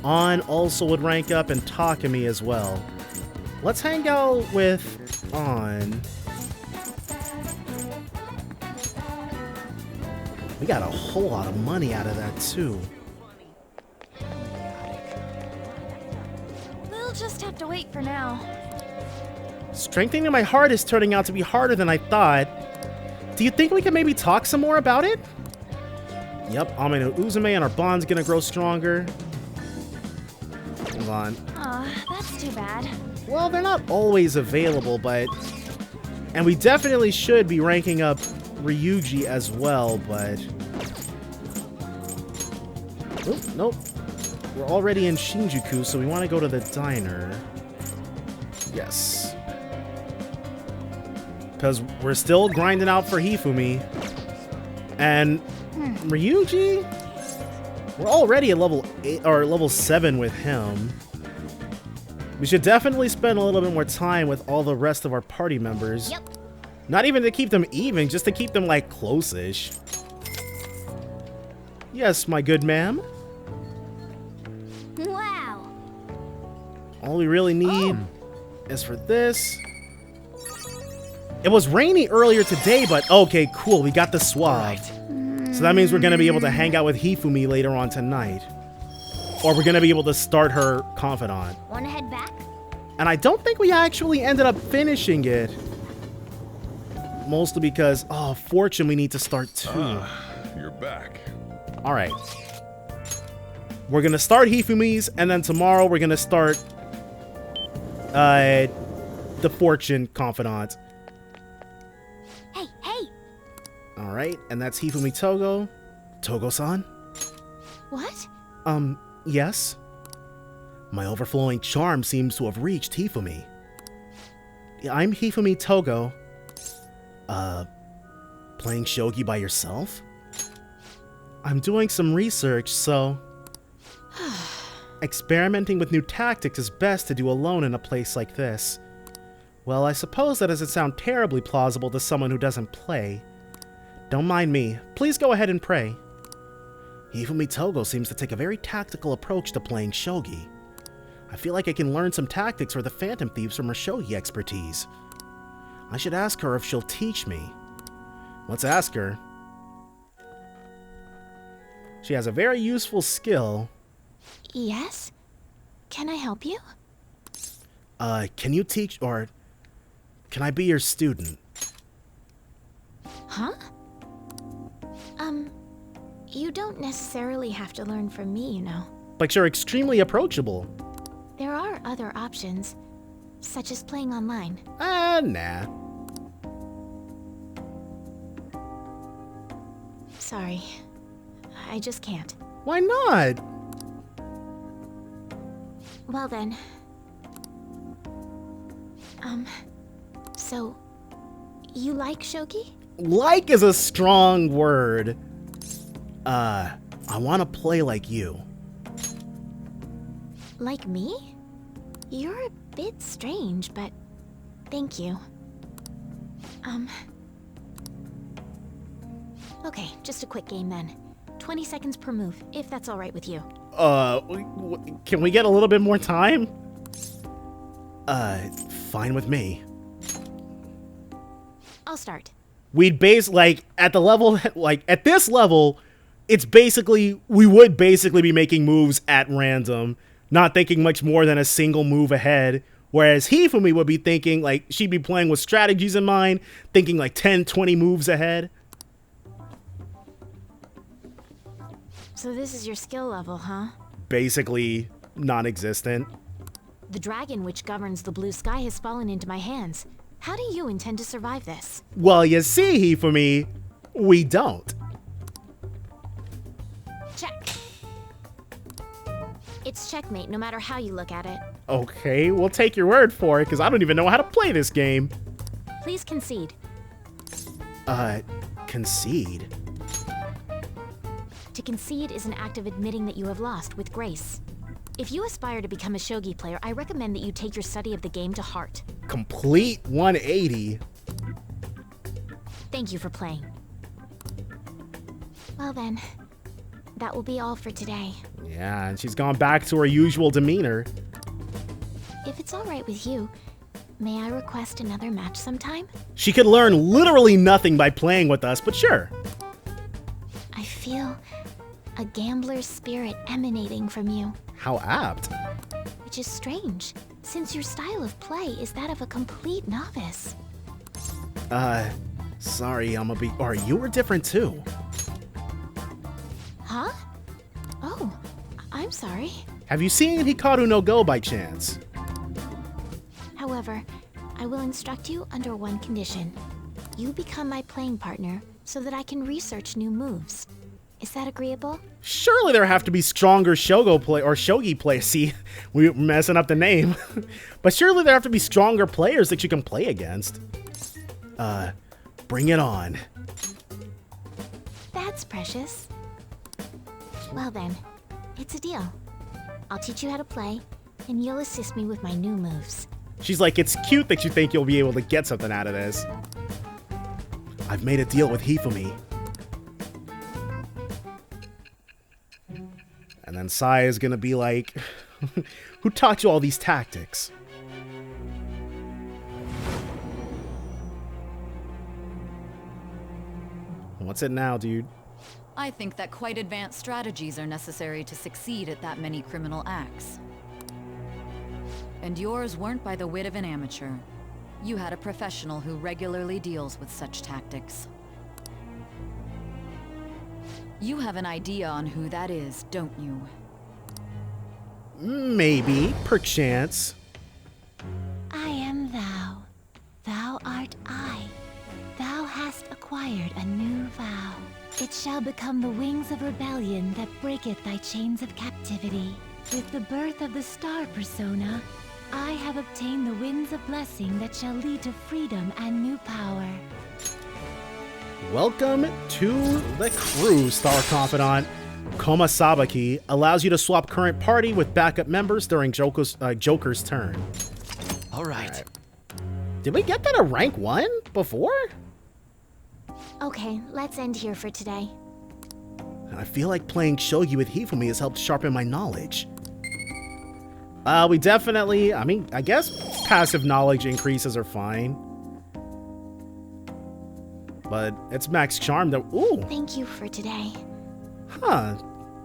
An also would rank up, and Takumi as well. Let's hang out with An. We got a whole lot of money out of that too. We'll just have to wait for now. Strengthening my heart is turning out to be harder than I thought. Do you think we can maybe talk some more about it? Yep, Ameno Uzume and our bond's gonna grow stronger. Hold on. Aw, that's too bad. Well, they're not always available, but... And we definitely should be ranking up Ryuji as well, but... Oop, nope. We're already in Shinjuku, so we want to go to the diner. Yes. Because we're still grinding out for Hifumi. And Ryuji? We're already at level 8 or level 7 with him. We should definitely spend a little bit more time with all the rest of our party members. Yep. Not even to keep them even, just to keep them, like, close-ish. Yes, my good ma'am. Wow. All we really need is for this. It was rainy earlier today, but okay, cool. We got the swab. So that means we're going to be able to hang out with Hifumi later on tonight. Or we're going to be able to start her confidant. Wanna head back? And I don't think we actually ended up finishing it. Mostly because, oh, Fortune, we need to start too. You're back. All right. We're going to start Hifumi's, and then tomorrow we're going to start the Fortune confidant. Hey, hey! All right, and that's Hifumi Togo. Togo-san? What? Yes? My overflowing charm seems to have reached Hifumi. I'm Hifumi Togo. Playing shogi by yourself? I'm doing some research, so... Experimenting with new tactics is best to do alone in a place like this. Well, I suppose that doesn't sound terribly plausible to someone who doesn't play. Don't mind me. Please go ahead and pray. Hifumi Togo seems to take a very tactical approach to playing shogi. I feel like I can learn some tactics for the Phantom Thieves from her shogi expertise. I should ask her if she'll teach me. Let's ask her. She has a very useful skill. Yes? Can I help you? Can you teach, or can I be your student? Huh? You don't necessarily have to learn from me, you know. But you're extremely approachable. There are other options, such as playing online. Nah. Sorry. I just can't. Why not? Well then. So, you like shogi? Like is a strong word. I want to play like you. Like me? You're a bit strange, but thank you. Okay, just a quick game then. 20 seconds per move, if that's alright with you. Can we get a little bit more time? Fine with me. I'll start. We'd base, like, at the level, like, at this level, it's basically, we would basically be making moves at random, not thinking much more than a single move ahead. Whereas Hifumi would be thinking, like, she'd be playing with strategies in mind, thinking like 10, 20 moves ahead. So this is your skill level, huh? Basically non-existent. The dragon which governs the blue sky has fallen into my hands. How do you intend to survive this? Well, you see, Hifumi, we don't. Check. It's checkmate no matter how you look at it. Okay, we'll take your word for it, because I don't even know how to play this game. Please concede. Concede? To concede is an act of admitting that you have lost with grace. If you aspire to become a shogi player, I recommend that you take your study of the game to heart. Complete 180. Thank you for playing. Well then, that will be all for today. Yeah, and she's gone back to her usual demeanor. If it's all right with you, may I request another match sometime? She could learn literally nothing by playing with us, but sure. I feel a gambler's spirit emanating from you. How apt. Which is strange, since your style of play is that of a complete novice. Sorry, or you were different too. Huh? Oh, I'm sorry. Have you seen Hikaru no Go by chance? However, I will instruct you under one condition. You become my playing partner so that I can research new moves. Is that agreeable? Surely there have to be stronger shogi players. See, we're messing up the name. But surely there have to be stronger players that you can play against. Bring it on. That's precious. Well then, it's a deal. I'll teach you how to play, and you'll assist me with my new moves. She's like, it's cute that you think you'll be able to get something out of this. I've made a deal with Hifumi. And then Sai is gonna be like, who taught you all these tactics? What's it now, dude? I think that quite advanced strategies are necessary to succeed at that many criminal acts. And yours weren't by the wit of an amateur. You had a professional who regularly deals with such tactics. You have an idea on who that is, don't you? Maybe, perchance. I am thou. Thou art I. Thou hast acquired a new vow. It shall become the wings of rebellion that breaketh thy chains of captivity. With the birth of the star persona, I have obtained the winds of blessing that shall lead to freedom and new power. Welcome to the crew, Star Confidant. Koma Sabaki allows you to swap current party with backup members during Joker's turn. All right. Did we get that at rank 1 before? Okay, let's end here for today. I feel like playing shogi with Hifumi has helped sharpen my knowledge. We definitely, I guess passive knowledge increases are fine. But it's max charm that, ooh. Thank you for today. Huh,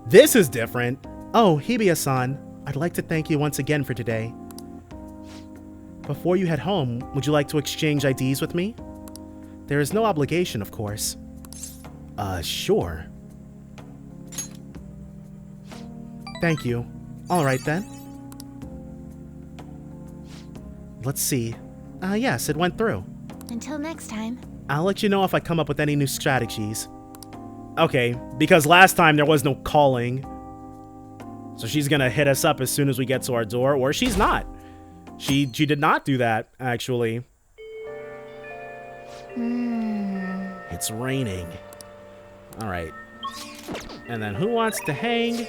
this is different. Oh, Hibiya-san, I'd like to thank you once again for today. Before you head home, would you like to exchange IDs with me? There is no obligation, of course. Sure. Thank you. All right, then. Let's see. Yes, it went through. Until next time. I'll let you know if I come up with any new strategies. Okay, because last time there was no calling. So she's gonna hit us up as soon as we get to our door, or she's not. She did not do that, actually. It's raining. Alright. And then who wants to hang?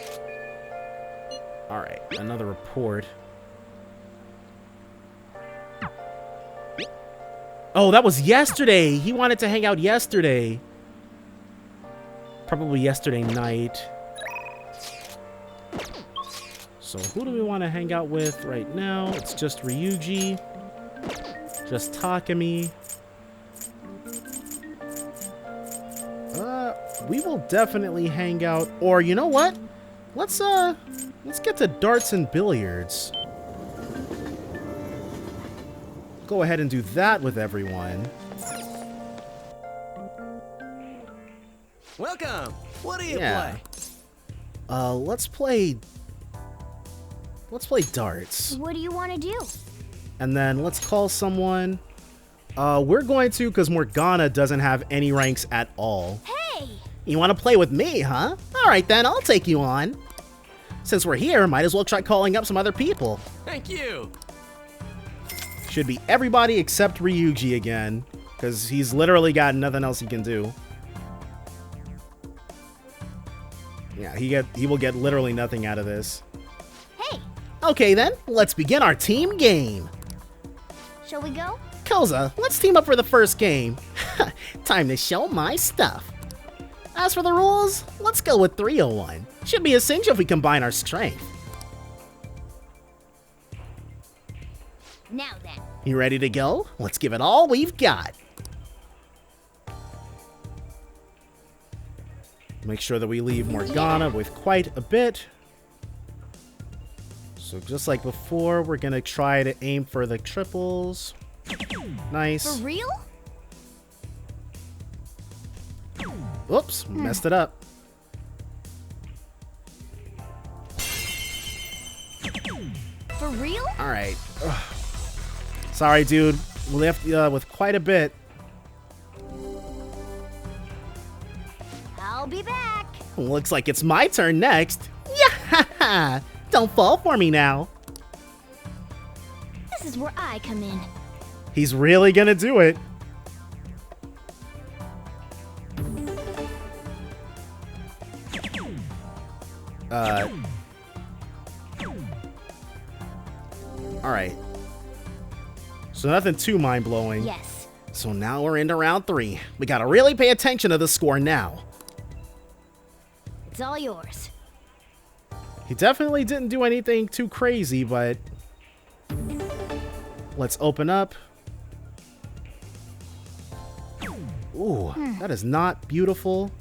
Alright, another report. Oh, that was yesterday! He wanted to hang out yesterday. Probably yesterday night. So who do we want to hang out with right now? It's just Ryuji. Just Takemi. we will definitely hang out. Or you know what? Let's get to darts and billiards. Go ahead and do that with everyone. Welcome. What do you play? Let's play darts. What do you want to do? And then let's call someone. We're going to, because Morgana doesn't have any ranks at all. Hey! You want to play with me, huh? All right, then, I'll take you on. Since we're here, might as well try calling up some other people. Thank you. Should be everybody except Ryuji again, because he's literally got nothing else he can do. Yeah, he will get literally nothing out of this. Hey! Okay then, let's begin our team game. Shall we go? Koza, let's team up for the first game. Time to show my stuff. As for the rules, let's go with 301. Should be a cinch if we combine our strength. Now then. You ready to go? Let's give it all we've got. Make sure that we leave Morgana with quite a bit. So just like before, we're gonna try to aim for the triples. Nice. For real? Oops, messed it up. For real? All right. Ugh. Sorry, dude. We left with quite a bit. I'll be back. Looks like it's my turn next. Yeah! Don't fall for me now. This is where I come in. He's really gonna do it. Alright. So nothing too mind-blowing. Yes. So now we're into round 3. We gotta really pay attention to the score now. It's all yours. He definitely didn't do anything too crazy, but... Let's open up. Ooh, that is not beautiful.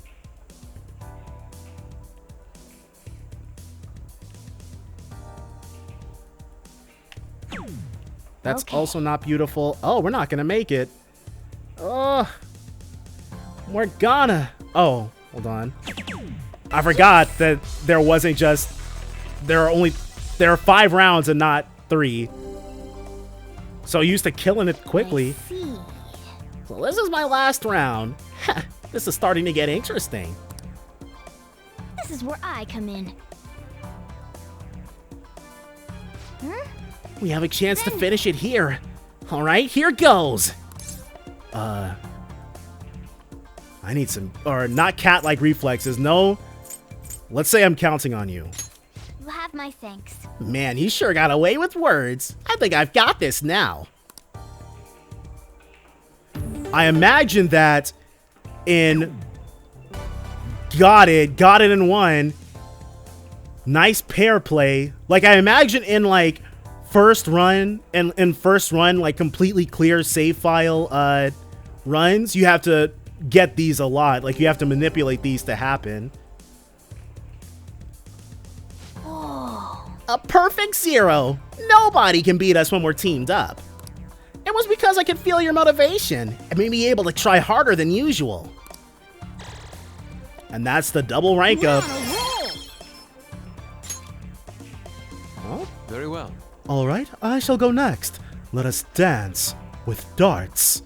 That's also not beautiful. Oh, we're not gonna make it. Oh, Morgana. Oh, hold on. I forgot that there wasn't just... There are 5 rounds and not 3. So used to killing it quickly. So this is my last round. This is starting to get interesting. This is where I come in. Huh? We have a chance to finish it here. All right, here goes. I need some, or not cat-like reflexes. No. Let's say I'm counting on you. You have my thanks. Man, you sure got away with words. I think I've got this now. I imagine that in got it in one. Nice pair play. Like I imagine in like first run and in first run, like completely clear save file runs, you have to get these a lot. Like you have to manipulate these to happen. A perfect 0. Nobody can beat us when we're teamed up. It was because I could feel your motivation and made me able to try harder than usual. And that's the double rank up. Oh, very well. All right, I shall go next. Let us dance with darts.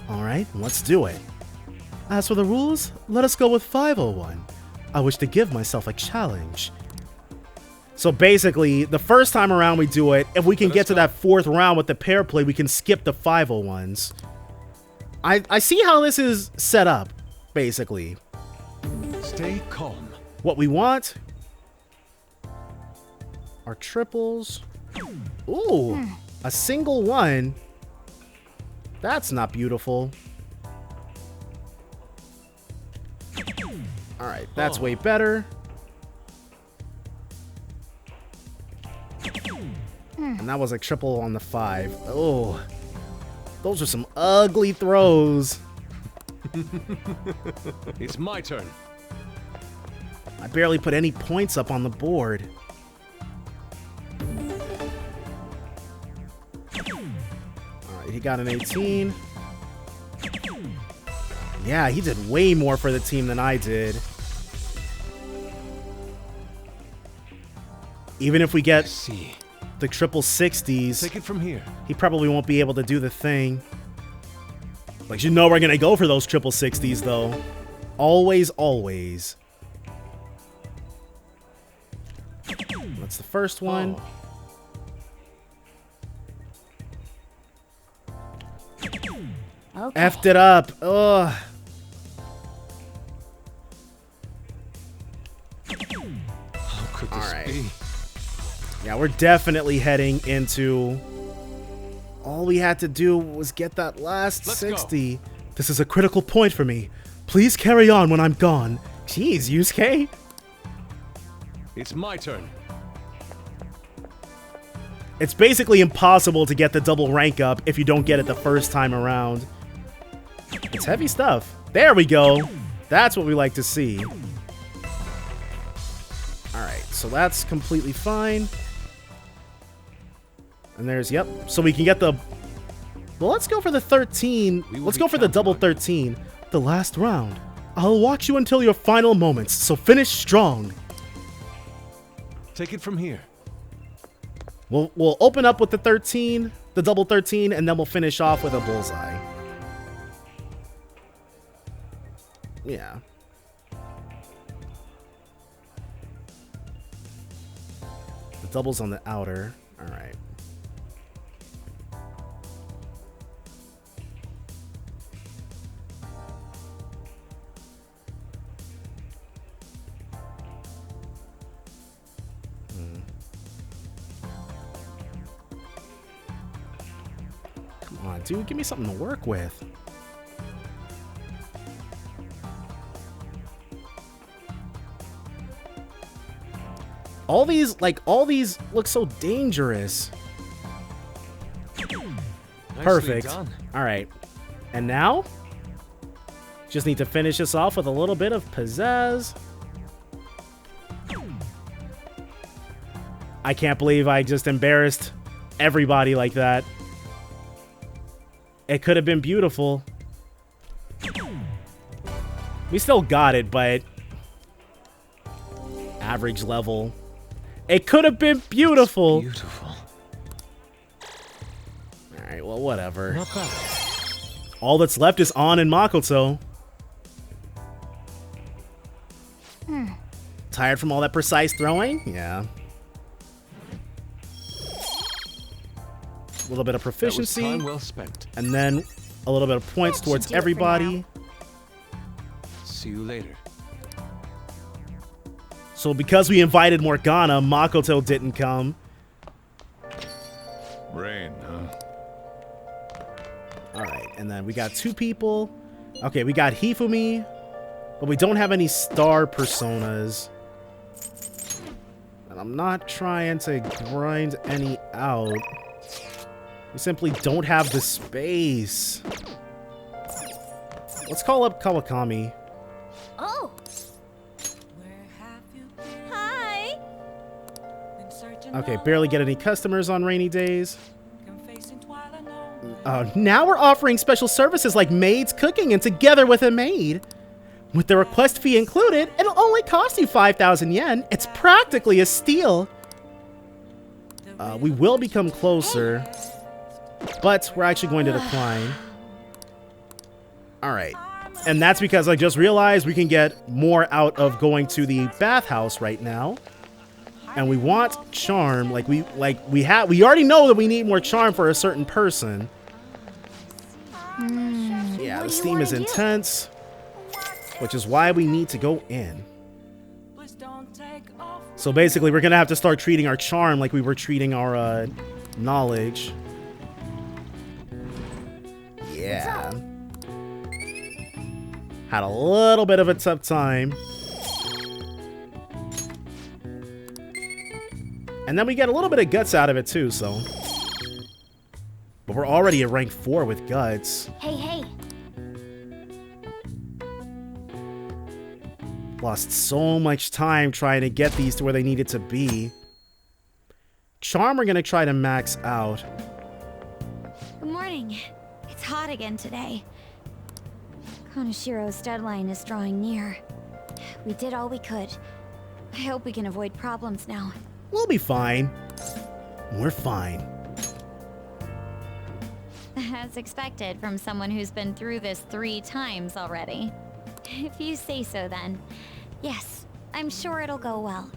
All right, let's do it. As for the rules, let us go with 501. I wish to give myself a challenge. So basically, the first time around we do it, if we can get to that 4th round with the pair play, we can skip the 501s. I see how this is set up, basically. Stay calm. What we want are triples. Ooh, a single one. That's not beautiful. All right, that's way better. And that was a triple on the 5. Oh, those are some ugly throws. It's my turn. I barely put any points up on the board. Alright, he got an 18. Yeah, he did way more for the team than I did. Even if we get the triple 60s, Take it from here. he probably won't be able to do the thing. Like, you know we're gonna go for those triple 60s, though. Always, always. That's the first one. Okay. Effed it up. Ugh. How could this Alright. be? Yeah, we're definitely heading into... All we had to do was get that last Let's 60. Go. This is a critical point for me. Please carry on when I'm gone. Jeez, Yusuke. It's my turn. It's basically impossible to get the double rank up if you don't get it the first time around. It's heavy stuff. There we go. That's what we like to see. Alright, so that's completely fine. And there's, yep. So we can get the... Well, let's go for the 13. Let's go for the double 13. The last round. I'll watch you until your final moments, so finish strong. Take it from here. We'll open up with the 13, the double 13, and then we'll finish off with a bullseye. Yeah. The double's on the outer. All right. Come on, dude, give me something to work with. All these look so dangerous. Perfect. All right. And now? Just need to finish this off with a little bit of pizzazz. I can't believe I just embarrassed everybody like that. It could have been beautiful. We still got it, but... average level. It could have been beautiful. It's beautiful. Alright, well, whatever. Not bad. All that's left is On and Makoto. Tired from all that precise throwing? Yeah. A little bit of proficiency. That was time well spent. And then a little bit of points towards everybody. See you later. So because we invited Morgana, Makoto didn't come. Rain, huh? Alright, and then we got two people. Okay, we got Hifumi, but we don't have any star personas. And I'm not trying to grind any out. We simply don't have the space. Let's call up Kawakami. Oh. Hi. Okay, barely get any customers on rainy days. Now we're offering special services like maids, cooking, and together with a maid. With the request fee included, it'll only cost you 5,000 yen. It's practically a steal. We will become closer, but we're actually going to decline. Alright. And that's because I just realized we can get more out of going to the bathhouse right now. And we want charm, we already know that we need more charm for a certain person. Yeah, the steam is intense, which is why we need to go in. So basically, we're gonna have to start treating our charm like we were treating our knowledge. Yeah. Had a little bit of a tough time. And then we get a little bit of guts out of it too, so. But we're already at rank 4 with guts. Hey, hey. Lost so much time trying to get these to where they needed to be. Charm we're gonna try to max out. Good morning. It's hot again today. Konoshiro's deadline is drawing near. We did all we could. I hope we can avoid problems now. We'll be fine. We're fine. As expected from someone who's been through this 3 times already. If you say so, then. Yes, I'm sure it'll go well.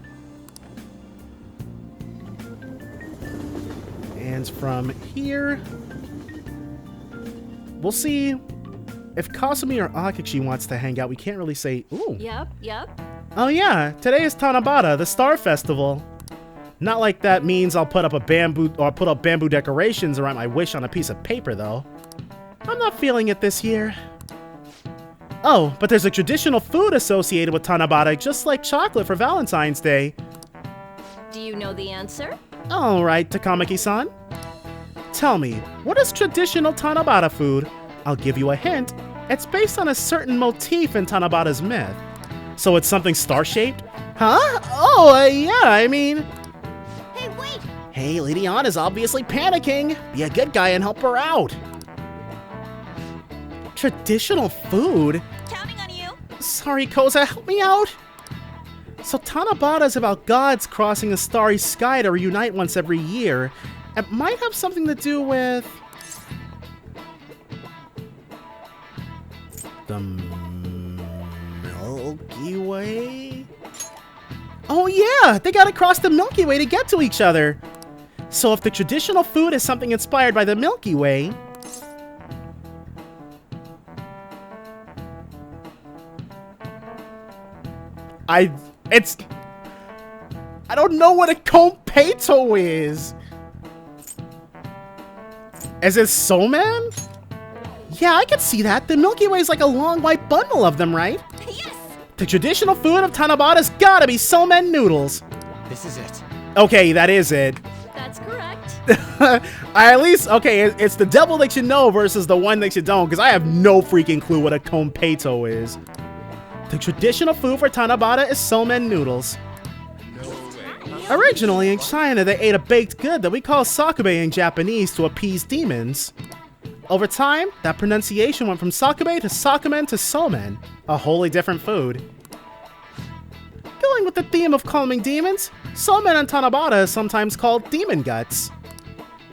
And from here, we'll see if Kasumi or Akechi wants to hang out. We can't really say, ooh. Yep. Oh yeah, today is Tanabata, the Star Festival. Not like that means I'll put up bamboo decorations or write my wish on a piece of paper though. I'm not feeling it this year. Oh, but there's a traditional food associated with Tanabata, just like chocolate for Valentine's Day. Do you know the answer? Alright, Takamaki-san. Tell me, what is traditional Tanabata food? I'll give you a hint. It's based on a certain motif in Tanabata's myth. So it's something star-shaped? Huh? Oh, yeah, I mean... Hey, wait! Hey, Lady Ann is obviously panicking. Be a good guy and help her out. Traditional food? Counting on you! Sorry, Koza, help me out. So Tanabata is about gods crossing the starry sky to reunite once every year. It might have something to do with... the Milky Way? Oh yeah, they gotta cross the Milky Way to get to each other. So if the traditional food is something inspired by the Milky Way... I don't know what a Kompeto is. Is it Soman? Yeah, I could see that. The Milky Way is like a long white bundle of them, right? Yes! The traditional food of Tanabata's gotta be Somen noodles. This is it. Okay, that is it. That's correct. At least, okay, it's the devil that you know versus the one that you don't, because I have no freaking clue what a Kompeto is. The traditional food for Tanabata is Somen noodles. Originally in China, they ate a baked good that we call sakube in Japanese to appease demons. Over time, that pronunciation went from sakube to sakumen to somen, a wholly different food. Going with the theme of calming demons, somen on Tanabata is sometimes called demon guts.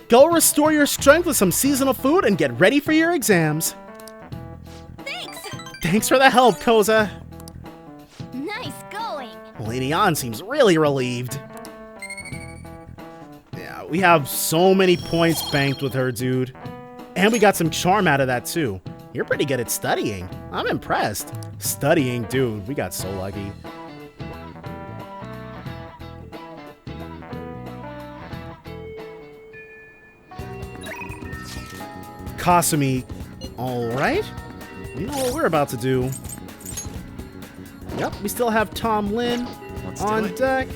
Go restore your strength with some seasonal food and get ready for your exams. Thanks! Thanks for the help, Koza. Nice going! Lady Ann seems really relieved. Yeah, we have so many points banked with her, dude. And we got some charm out of that, too. You're pretty good at studying. I'm impressed. Studying, dude. We got so lucky. Kasumi. Alright. You know what we're about to do. Yep, we still have Tom Lin on deck.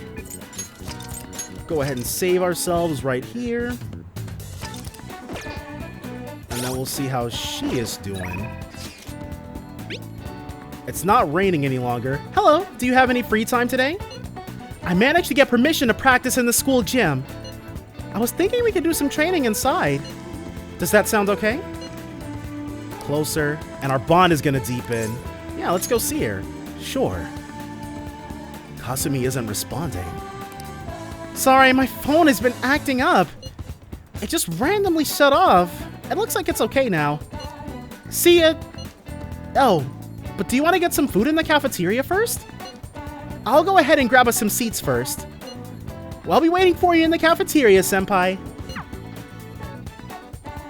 Go ahead and save ourselves right here. And then we'll see how she is doing. It's not raining any longer. Hello, do you have any free time today? I managed to get permission to practice in the school gym. I was thinking we could do some training inside. Does that sound okay? Closer, and our bond is gonna deepen. Yeah, let's go see her. Sure. Kasumi isn't responding. Sorry, my phone has been acting up. It just randomly shut off. It looks like it's okay now. See ya. Oh, but do you want to get some food in the cafeteria first? I'll go ahead and grab us some seats first. Well, I'll be waiting for you in the cafeteria, senpai.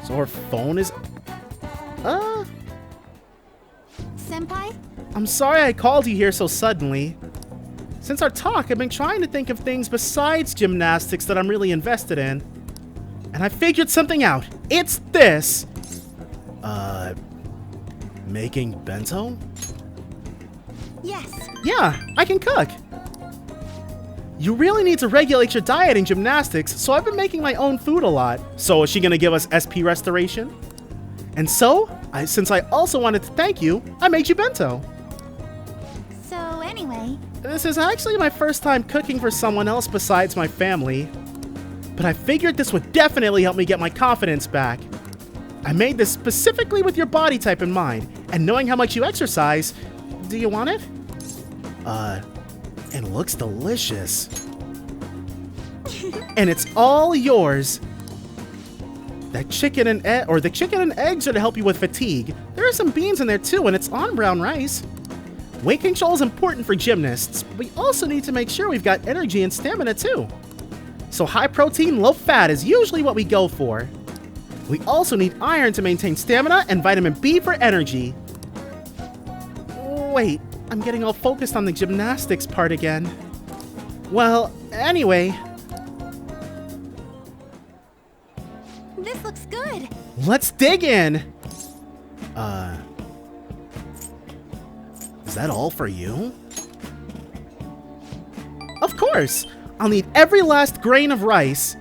So her phone is... Senpai? I'm sorry I called you here so suddenly. Since our talk, I've been trying to think of things besides gymnastics that I'm really invested in. And I figured something out. It's this. Making bento? Yes. Yeah, I can cook. You really need to regulate your diet in gymnastics, so I've been making my own food a lot. So is she gonna give us SP restoration? And so, since I also wanted to thank you, I made you bento. So anyway, This is actually my first time cooking for someone else besides my family, but I figured this would definitely help me get my confidence back. I made this specifically with your body type in mind, and knowing how much you exercise, do you want it? It looks delicious. And it's all yours. That chicken and the chicken and eggs are to help you with fatigue. There are some beans in there too, and it's on brown rice. Weight control is important for gymnasts, but we also need to make sure we've got energy and stamina too. So high protein, low fat is usually what we go for. We also need iron to maintain stamina and vitamin B for energy. Wait, I'm getting all focused on the gymnastics part again. Well, anyway. This looks good. Let's dig in. Is that all for you? Of course. I'll need every last grain of rice.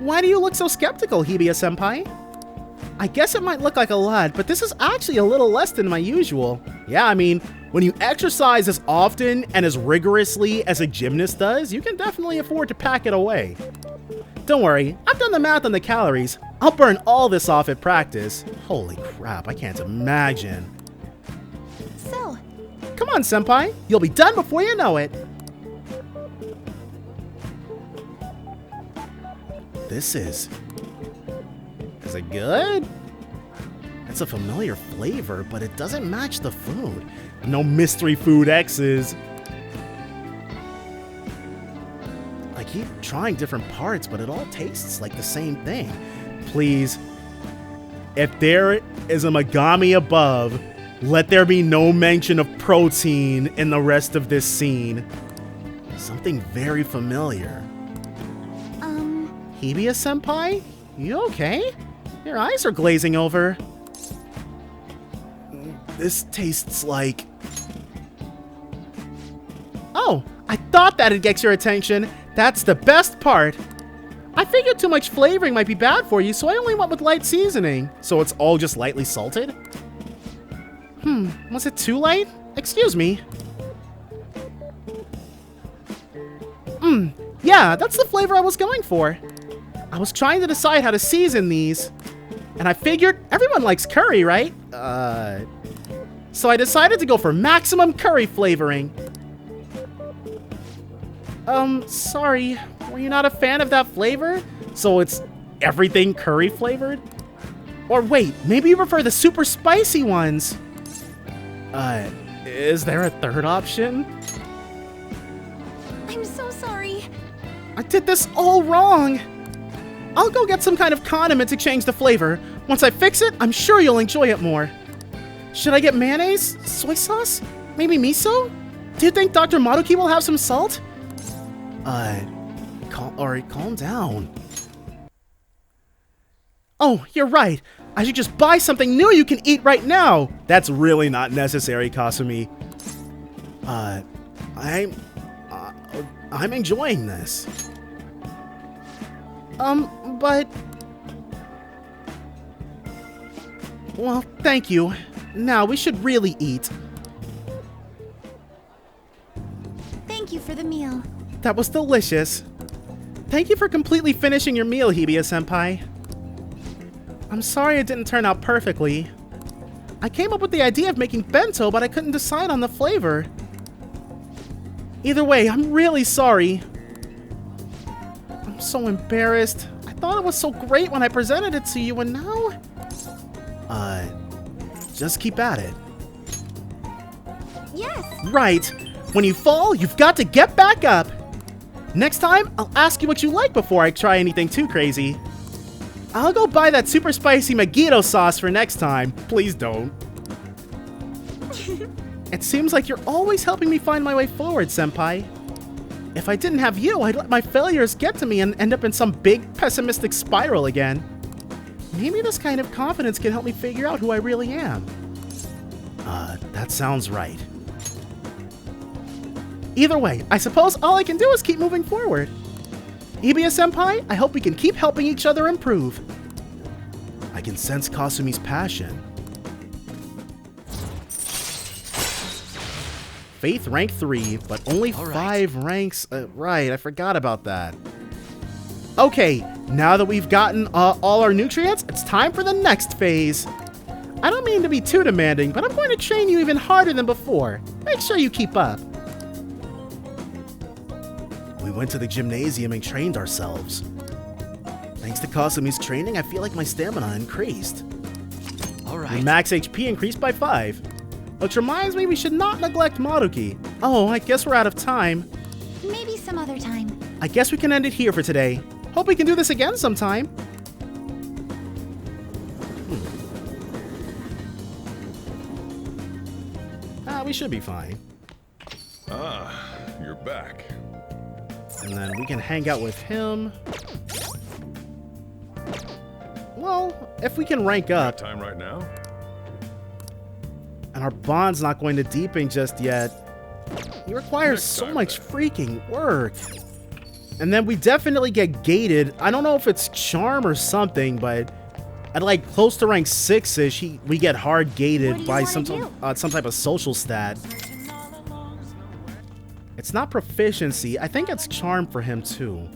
Why do you look so skeptical, Hibiya-senpai? I guess it might look like a lot, but this is actually a little less than my usual. Yeah, I mean, when you exercise as often and as rigorously as a gymnast does, you can definitely afford to pack it away. Don't worry, I've done the math on the calories. I'll burn all this off at practice. Holy crap, I can't imagine. So, come on, senpai. You'll be done before you know it. This is it good? It's a familiar flavor, but it doesn't match the food. No mystery food X's. I keep trying different parts, but it all tastes like the same thing. Please, if there is a Megami above, let there be no mention of protein in the rest of this scene. Something very familiar. Hibiya-senpai? You okay? Your eyes are glazing over. This tastes like... Oh, I thought that'd get your attention. That's the best part. I figured too much flavoring might be bad for you, so I only went with light seasoning. So it's all just lightly salted? Was it too light? Excuse me. Yeah, that's the flavor I was going for. I was trying to decide how to season these, and I figured everyone likes curry, right? So I decided to go for maximum curry flavoring. Sorry, were you not a fan of that flavor? So it's everything curry flavored? Or wait, maybe you prefer the super spicy ones? Is there a third option? I'm so sorry. I did this all wrong. I'll go get some kind of condiment to change the flavor. Once I fix it, I'm sure you'll enjoy it more. Should I get mayonnaise? Soy sauce? Maybe miso? Do you think Dr. Maruki will have some salt? Calm down. Oh, you're right. I should just buy something new you can eat right now. That's really not necessary, Kasumi. I'm enjoying this. But... Well, thank you. Now we should really eat. Thank you for the meal. That was delicious. Thank you for completely finishing your meal, Hibiya-senpai. I'm sorry it didn't turn out perfectly. I came up with the idea of making bento, but I couldn't decide on the flavor. Either way, I'm really sorry. I'm so embarrassed. I thought it was so great when I presented it to you, and now... just keep at it. Yes. Right. When you fall, you've got to get back up. Next time, I'll ask you what you like before I try anything too crazy. I'll go buy that super spicy Megiddo sauce for next time. Please don't. It seems like you're always helping me find my way forward, senpai. If I didn't have you, I'd let my failures get to me and end up in some big pessimistic spiral again. Maybe this kind of confidence can help me figure out who I really am. That sounds right. Either way, I suppose all I can do is keep moving forward. Hibiya-senpai, I hope we can keep helping each other improve. I can sense Kasumi's passion. Faith rank 3, but only All 5 ranks. Right, I forgot about that. Okay, now that we've gotten all our nutrients, it's time for the next phase. I don't mean to be too demanding, but I'm going to train you even harder than before. Make sure you keep up. We went to the gymnasium and trained ourselves. Thanks to Kasumi's training, I feel like my stamina increased. Alright. Max HP increased by 5. Which reminds me we should not neglect Maruki. Oh, I guess we're out of time. Maybe some other time. I guess we can end it here for today. Hope we can do this again sometime. We should be fine. Ah, you're back. And then we can hang out with him. Well, if we can rank up. Time right now? And our bond's not going to deepen just yet. He requires Next so time, much then. freaking work. And then we definitely get gated. I don't know if it's charm or something, but at like close to rank 6-ish, we get hard gated by some type of social stat. It's not proficiency. I think it's charm for him too.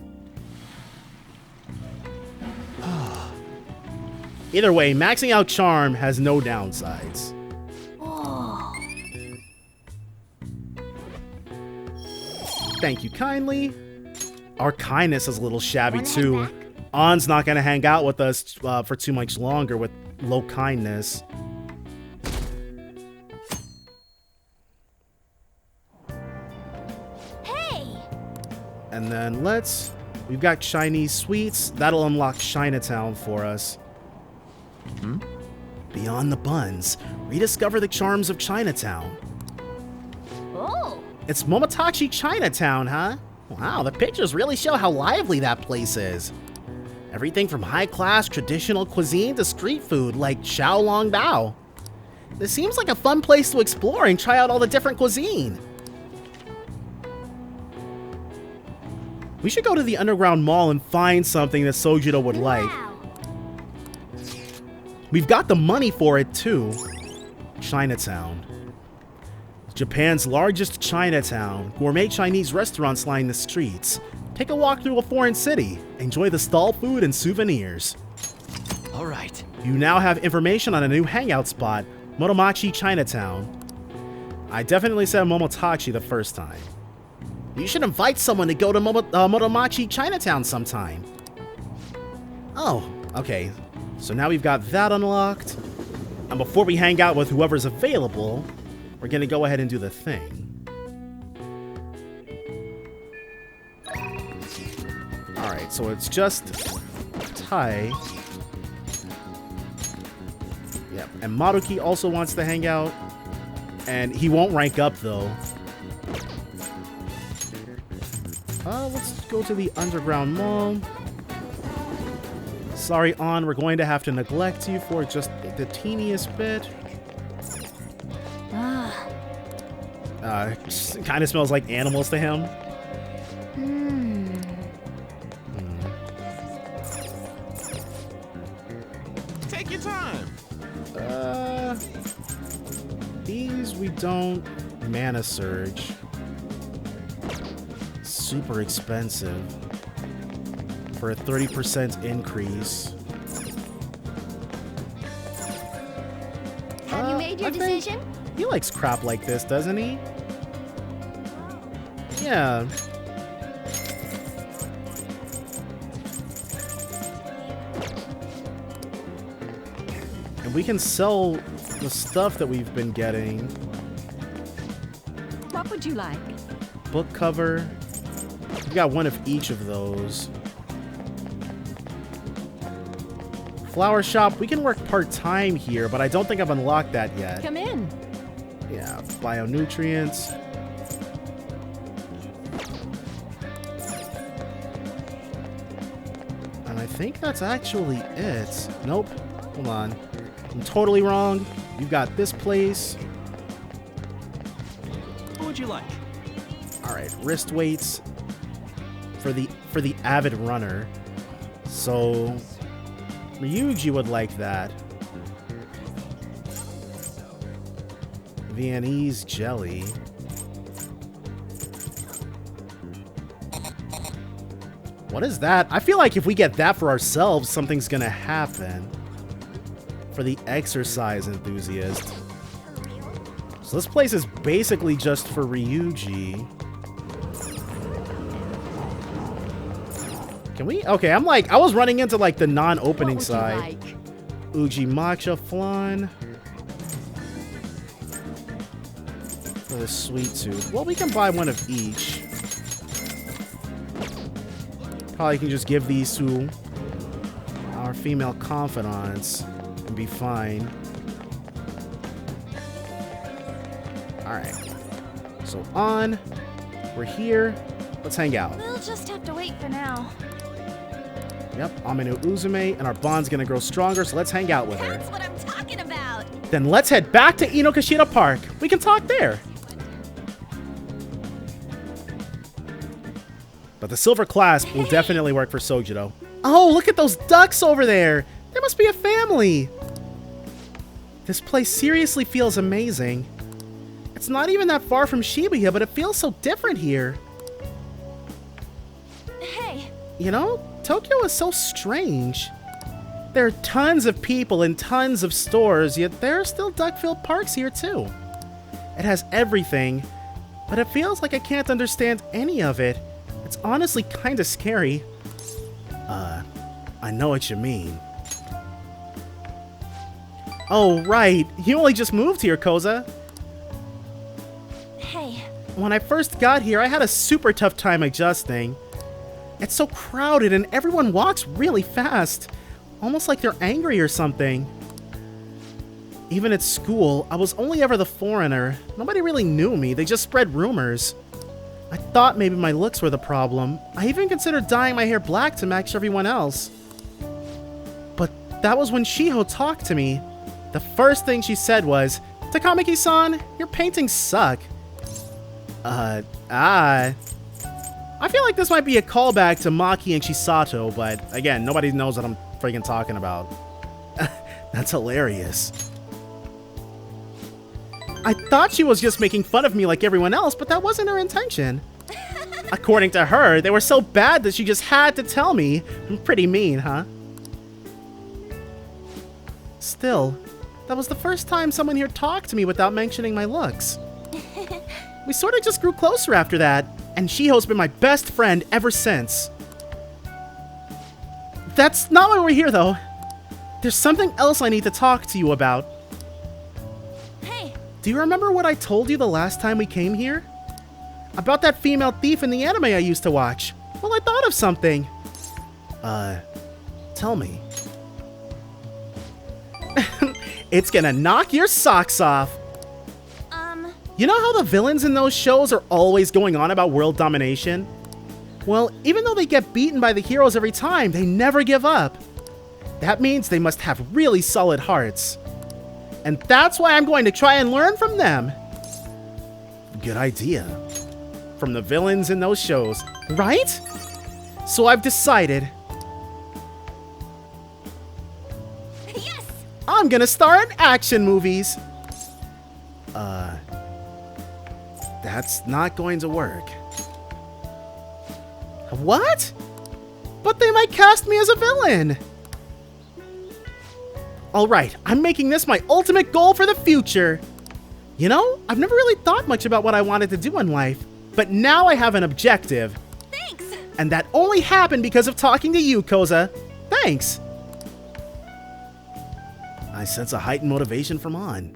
Either way, maxing out charm has no downsides. Thank you kindly. Our kindness is a little shabby too. On's not gonna hang out with us for too much longer with low kindness. Hey! And then we've got Chinese sweets. That'll unlock Chinatown for us. Beyond the buns, rediscover the charms of Chinatown. Oh! It's Momotachi Chinatown, huh? Wow, the pictures really show how lively that place is. Everything from high-class traditional cuisine to street food like Xiaolong Bao. This seems like a fun place to explore and try out all the different cuisine. We should go to the underground mall and find something that Sojiro would like. We've got the money for it too. Chinatown. Japan's largest Chinatown. Gourmet Chinese restaurants line the streets. Take a walk through a foreign city. Enjoy the stall food and souvenirs. Alright. You now have information on a new hangout spot, Motomachi Chinatown. I definitely said Momotachi the first time. You should invite someone to go to Motomachi Chinatown sometime. Oh, okay. So now we've got that unlocked. And before we hang out with whoever's available, we're gonna go ahead and do the thing. Alright, so it's just Tai. Yep, and Maruki also wants to hang out. And he won't rank up though. Let's go to the underground mall. Sorry, On, we're going to have to neglect you for just the teeniest bit. Kind of smells like animals to him. Take your time. These we don't. Mana Surge. Super expensive. For a 30% increase. Have you made your decision? He likes crap like this, doesn't he? Yeah. And we can sell the stuff that we've been getting. What would you like? Book cover. We got one of each of those. Flower shop. We can work part-time here, but I don't think I've unlocked that yet. Come in. Yeah, bionutrients. And I think that's actually it. Nope. Hold on. I'm totally wrong. You've got this place. What would you like? Alright, wrist weights for the avid runner. So Ryuji would like that. Viennese jelly. What is that? I feel like if we get that for ourselves, something's gonna happen. For the exercise enthusiast. So this place is basically just for Ryuji. Can we? Okay, I'm like, I was running into like the non-opening side. Uji Matcha flan. For the sweet tooth. Well, we can buy one of each. Probably can just give these to our female confidants and be fine. Alright. So on. We're here. Let's hang out. We'll just have to wait for now. Yep, Amino Uzume, and our bond's gonna grow stronger, so let's hang out with her. That's what I'm talking about. Then let's head back to Inokashira Park. We can talk there. But the silver clasp will definitely work for Sojiro. Oh, look at those ducks over there. There must be a family. This place seriously feels amazing. It's not even that far from Shibuya, but it feels so different here. Hey. You know, Tokyo is so strange. There are tons of people and tons of stores, yet there are still duck-filled parks here too. It has everything, but it feels like I can't understand any of it. It's honestly kind of scary. I know what you mean. Oh, right. You only just moved here, Koza. Hey. When I first got here, I had a super tough time adjusting. It's so crowded and everyone walks really fast. Almost like they're angry or something. Even at school, I was only ever the foreigner. Nobody really knew me. They just spread rumors. I thought maybe my looks were the problem. I even considered dyeing my hair black to match everyone else. But that was when Shiho talked to me. The first thing she said was, "Takamaki-san, your paintings suck." I feel like this might be a callback to Maki and Chisato, but again, nobody knows what I'm freaking talking about. That's hilarious. I thought she was just making fun of me like everyone else, but that wasn't her intention. According to her, they were so bad that she just had to tell me. Pretty mean, huh? Still, that was the first time someone here talked to me without mentioning my looks. We sort of just grew closer after that, and Shiho's been my best friend ever since. That's not why we're here, though. There's something else I need to talk to you about. Hey. Do you remember what I told you the last time we came here? About that female thief in the anime I used to watch. Well, I thought of something. Tell me. It's gonna knock your socks off. You know how the villains in those shows are always going on about world domination? Well, even though they get beaten by the heroes every time, they never give up. That means they must have really solid hearts. And that's why I'm going to try and learn from them. Good idea. From the villains in those shows, right? So I've decided. Yes! I'm gonna star in action movies. That's not going to work. What? But they might cast me as a villain. Alright, I'm making this my ultimate goal for the future. You know, I've never really thought much about what I wanted to do in life, but now I have an objective. Thanks! And that only happened because of talking to you, Koza. Thanks. I sense a heightened motivation from On.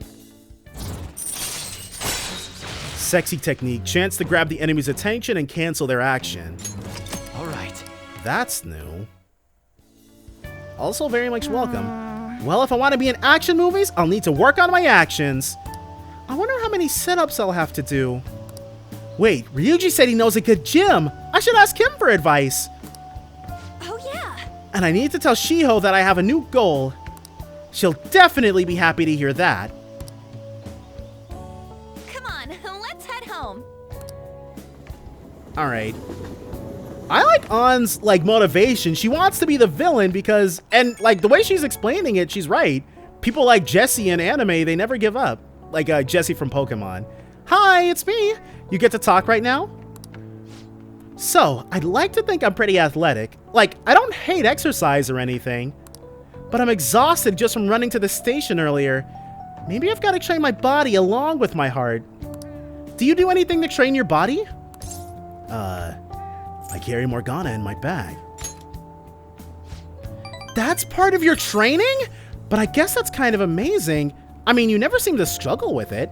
Sexy technique, chance to grab the enemy's attention and cancel their action. Alright. That's new. Also very much welcome. Well, if I want to be in action movies, I'll need to work on my actions. I wonder how many setups I'll have to do. Wait, Ryuji said he knows a good gym. I should ask him for advice. Oh yeah! And I need to tell Shiho that I have a new goal. She'll definitely be happy to hear that. Come on, let's head home. Alright. I like On's, motivation. She wants to be the villain because, and, the way she's explaining it, she's right. People like Jessie in anime, they never give up. Like, Jessie from Pokemon. Hi, it's me. You get to talk right now? So, I'd like to think I'm pretty athletic. Like, I don't hate exercise or anything. But I'm exhausted just from running to the station earlier. Maybe I've got to train my body along with my heart. Do you do anything to train your body? I carry Morgana in my bag. That's part of your training? But I guess that's kind of amazing. I mean, you never seem to struggle with it.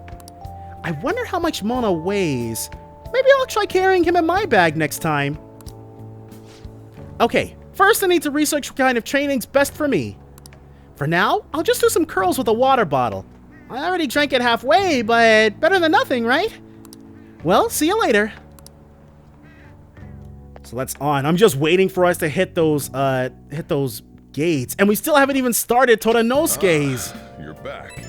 I wonder how much Mona weighs. Maybe I'll try carrying him in my bag next time. Okay, first I need to research what kind of training's best for me. For now, I'll just do some curls with a water bottle. I already drank it halfway, but better than nothing, right? Well, see you later. So that's on. I'm just waiting for us to hit those gates, and we still haven't even started Toranosuke's. You're back.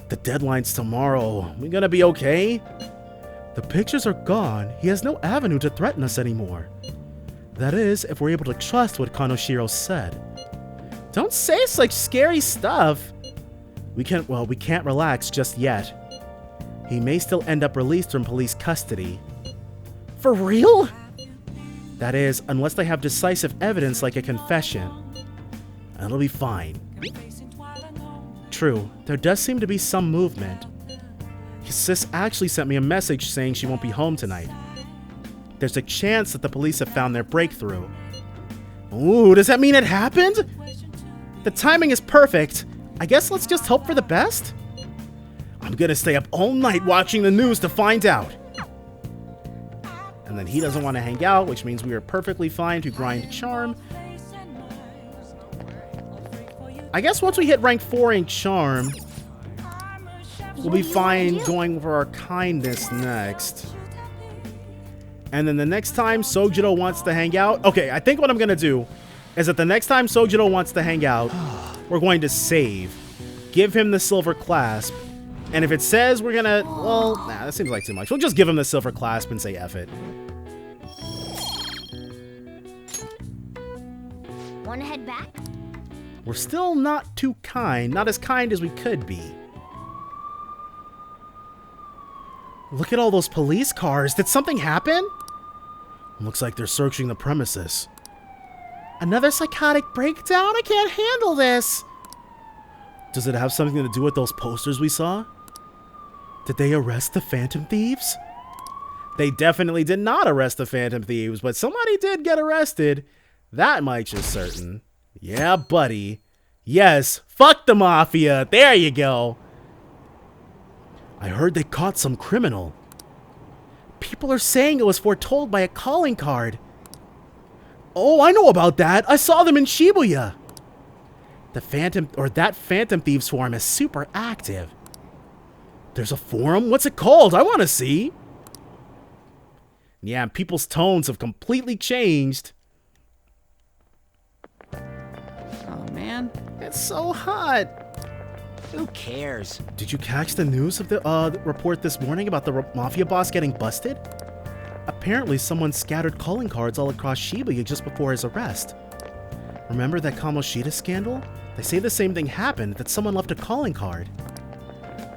The deadline's tomorrow. We gonna be okay? The pictures are gone. He has no avenue to threaten us anymore. That is, if we're able to trust what Kanoshiro said. Don't say such scary stuff. We can't relax just yet. He may still end up released from police custody. For real? That is, unless they have decisive evidence like a confession. And it'll be fine. True, there does seem to be some movement. His sis actually sent me a message saying she won't be home tonight. There's a chance that the police have found their breakthrough. Ooh, does that mean it happened? The timing is perfect. I guess let's just hope for the best? I'm gonna stay up all night watching the news to find out. And then he doesn't want to hang out, which means we are perfectly fine to grind charm. I guess once we hit rank 4 in charm, we'll be fine going for our kindness next. And then the next time Sojiro wants to hang out... Okay, I think what I'm going to do is that the next time Sojiro wants to hang out, we're going to save. Give him the silver clasp. And if it says we're going to... Well, nah, that seems like too much. We'll just give him the silver clasp and say F it. Want to head back? We're still not too kind. Not as kind as we could be. Look at all those police cars. Did something happen? Looks like they're searching the premises. Another psychotic breakdown? I can't handle this. Does it have something to do with those posters we saw? Did they arrest the Phantom Thieves? They definitely did not arrest the Phantom Thieves, but somebody did get arrested. That much is certain. Yeah, buddy. Yes, fuck the Mafia. There you go. I heard they caught some criminal. People are saying it was foretold by a calling card. Oh, I know about that. I saw them in Shibuya. That Phantom Thieves forum is super active. There's a forum? What's it called? I want to see. Yeah, people's tones have completely changed. Oh, man. It's so hot. Who cares? Did you catch the news of the report this morning about the Mafia boss getting busted? Apparently, someone scattered calling cards all across Shibuya just before his arrest. Remember that Kamoshida scandal? They say the same thing happened, that someone left a calling card.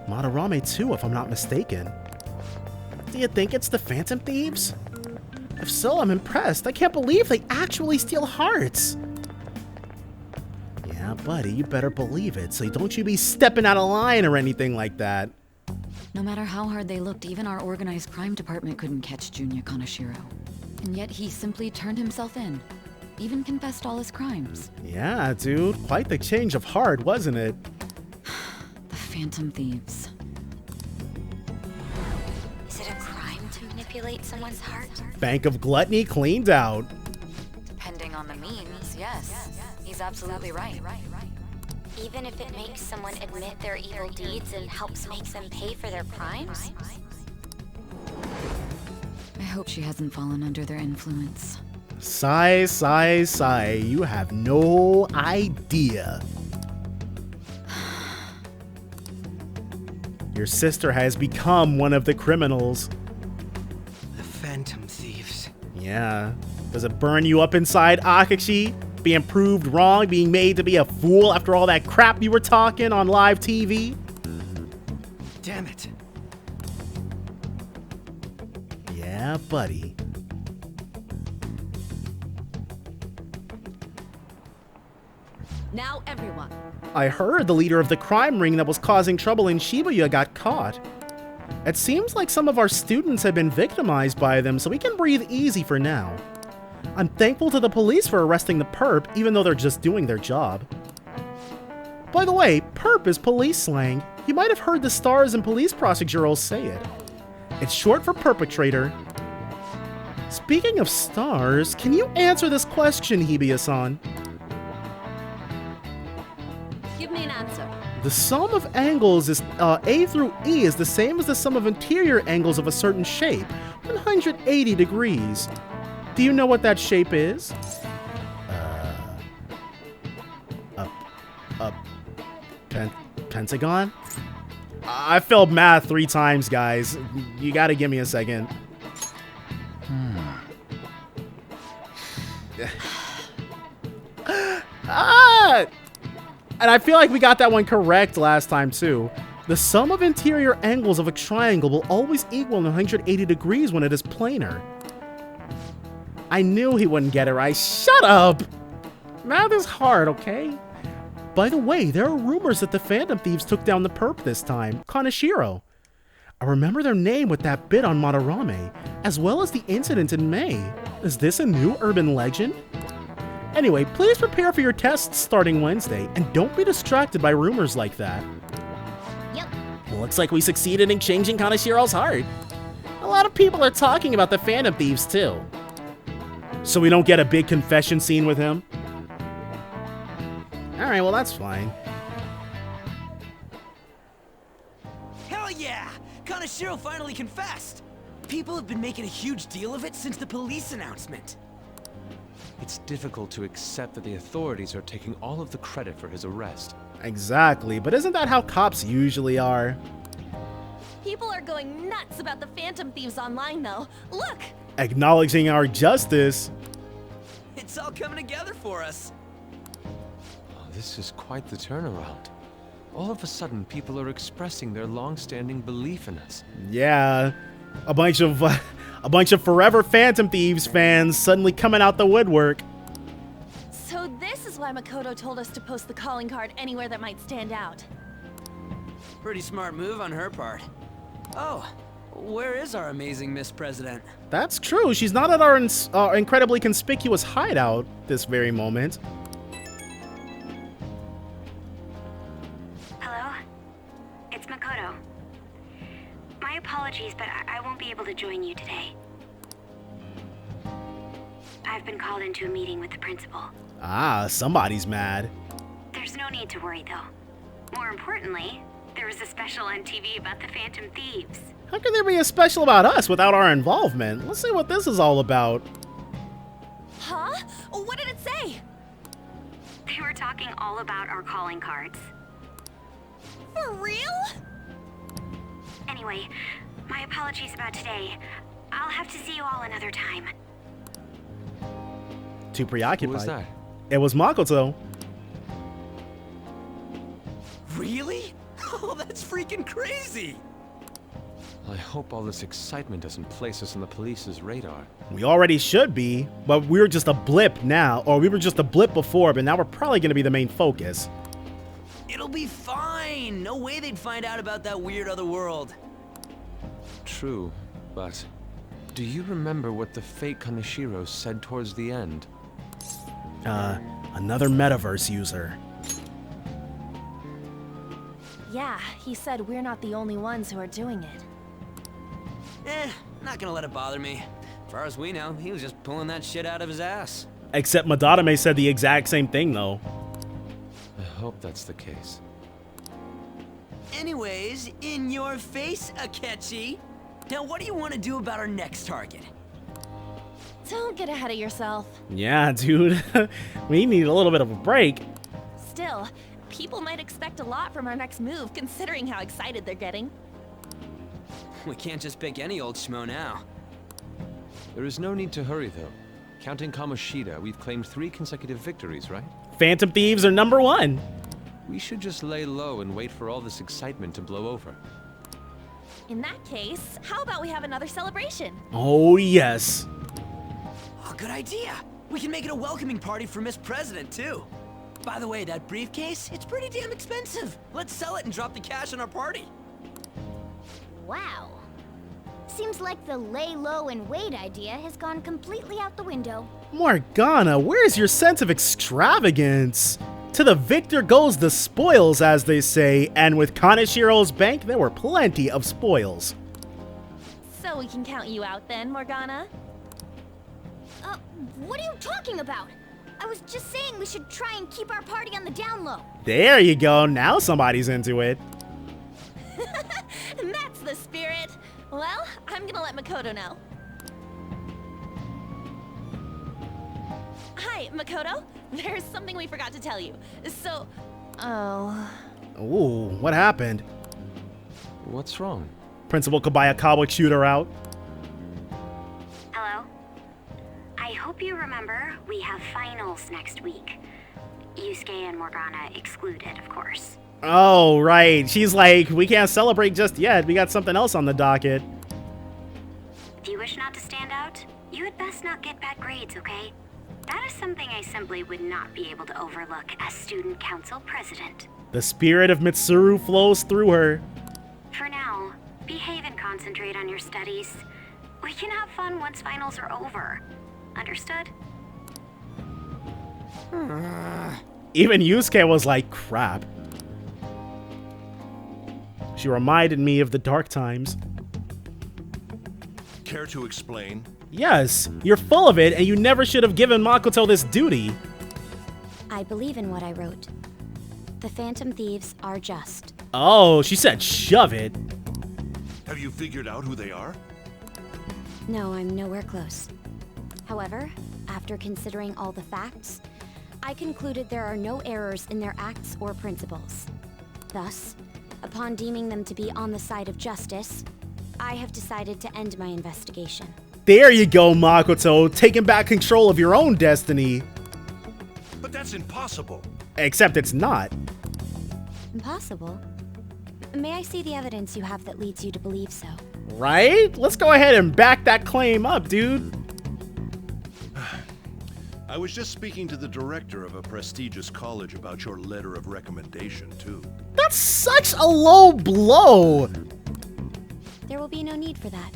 Madarame too, if I'm not mistaken. Do you think it's the Phantom Thieves? If so, I'm impressed. I can't believe they actually steal hearts. Yeah, buddy, you better believe it, so don't you be stepping out of line or anything like that. No matter how hard they looked, even our organized crime department couldn't catch Junya Kaneshiro. And yet he simply turned himself in. Even confessed all his crimes. Yeah, dude. Quite the change of heart, wasn't it? The Phantom Thieves. Is it a crime to manipulate someone's heart? Bank of Gluttony cleaned out. Depending on the means, yes. He's absolutely right. Even if it makes someone admit their evil deeds and helps make them pay for their crimes? I hope she hasn't fallen under their influence. Sigh, sigh, sigh. You have no idea. Your sister has become one of the criminals. The Phantom Thieves. Yeah. Does it burn you up inside, Akashi? Being proved wrong, being made to be a fool after all that crap you were talking on live TV? Damn it. Yeah, buddy. Now everyone. I heard the leader of the crime ring that was causing trouble in Shibuya got caught. It seems like some of our students have been victimized by them, so we can breathe easy for now. I'm thankful to the police for arresting the perp, even though they're just doing their job. By the way, perp is police slang. You might have heard the stars and police procedurals say it. It's short for perpetrator. Speaking of stars, can you answer this question, Hibiya-san? Give me an answer. The sum of angles is A through E is the same as the sum of interior angles of a certain shape, 180 degrees. Do you know what that shape is? Pentagon? I failed math 3 times, guys. You gotta give me a second. And I feel like we got that one correct last time, too. The sum of interior angles of a triangle will always equal 180 degrees when it is planar. I knew he wouldn't get it right. Shut up! Math is hard, okay? By the way, there are rumors that the Phantom Thieves took down the perp this time, Kaneshiro. I remember their name with that bit on Madarame, as well as the incident in May. Is this a new urban legend? Anyway, please prepare for your tests starting Wednesday, and don't be distracted by rumors like that. Yep. Looks like we succeeded in changing Kaneshiro's heart. A lot of people are talking about the Phantom Thieves, too. So we don't get a big confession scene with him? Alright, well that's fine. Hell yeah! Kaneshiro finally confessed! People have been making a huge deal of it since the police announcement. It's difficult to accept that the authorities are taking all of the credit for his arrest. Exactly, but isn't that how cops usually are? People are going nuts about the Phantom Thieves online, though. Look! Acknowledging our justice. It's all coming together for us. Oh, this is quite the turnaround. All of a sudden, people are expressing their long-standing belief in us. Yeah, a bunch of forever Phantom Thieves fans suddenly coming out the woodwork. So this is why Makoto told us to post the calling card anywhere that might stand out. Pretty smart move on her part. Oh, where is our amazing Miss President? That's true. She's not at our incredibly conspicuous hideout this very moment. Hello? It's Makoto. My apologies, but I won't be able to join you today. I've been called into a meeting with the principal. Ah, somebody's mad. There's no need to worry, though. More importantly, there was a special on TV about the Phantom Thieves. How can there be a special about us without our involvement? Let's see what this is all about. Huh? What did it say? They were talking all about our calling cards. For real? Anyway, my apologies about today. I'll have to see you all another time. Too preoccupied. Who was that? It was Makoto. Really? Oh, that's freaking crazy! I hope all this excitement doesn't place us on the police's radar. We already should be, but we're just a blip now, or we were just a blip before, but now we're probably going to be the main focus. It'll be fine! No way they'd find out about that weird other world. True, but do you remember what the fake Kaneshiro said towards the end? Another metaverse user. Yeah, he said we're not the only ones who are doing it. Not gonna let it bother me. As far as we know, he was just pulling that shit out of his ass. Except Madarame said the exact same thing, though. I hope that's the case. Anyways, in your face, Akechi. Now what do you want to do about our next target? Don't get ahead of yourself. Yeah, dude. We need a little bit of a break. Still, people might expect a lot from our next move, considering how excited they're getting. We can't just pick any old schmo now. There is no need to hurry, though. Counting Kamoshida, we've claimed 3 consecutive victories, right? Phantom Thieves are #1. We should just lay low and wait for all this excitement to blow over. In that case, how about we have another celebration? Oh, yes. Oh, good idea. We can make it a welcoming party for Miss President, too. By the way, that briefcase, it's pretty damn expensive. Let's sell it and drop the cash on our party. Wow. Seems like the lay low and wait idea has gone completely out the window. Morgana, where's your sense of extravagance? To the victor goes the spoils, as they say, and with Kanashiro's bank, there were plenty of spoils. So we can count you out then, Morgana? What are you talking about? I was just saying we should try and keep our party on the down low. There you go, now somebody's into it. That's the spirit. Well, I'm gonna let Makoto know. Hi, Makoto. There's something we forgot to tell you. So, Ooh, what happened? What's wrong? Principal Kobayakawa would shoot her out. Hello? I hope you remember we have finals next week. Yusuke and Morgana excluded, of course. Oh, right. She's like, we can't celebrate just yet. We got something else on the docket. Do you wish not to stand out? You had best not get bad grades, okay? That is something I simply would not be able to overlook as student council president. The spirit of Mitsuru flows through her. For now, behave and concentrate on your studies. We can have fun once finals are over. Understood? Even Yusuke was like, crap. She reminded me of the dark times. Care to explain? Yes, you're full of it, and you never should have given Makoto this duty. I believe in what I wrote. The Phantom Thieves are just. Oh, she said shove it. Have you figured out who they are? No, I'm nowhere close. However, after considering all the facts, I concluded there are no errors in their acts or principles. Thus, upon deeming them to be on the side of justice, I have decided to end my investigation. There you go, Makoto, taking back control of your own destiny. But that's impossible. Except it's not. Impossible? May I see the evidence you have that leads you to believe so? Right? Let's go ahead and back that claim up, dude. I was just speaking to the director of a prestigious college about your letter of recommendation, too. That's such a low blow. There will be no need for that.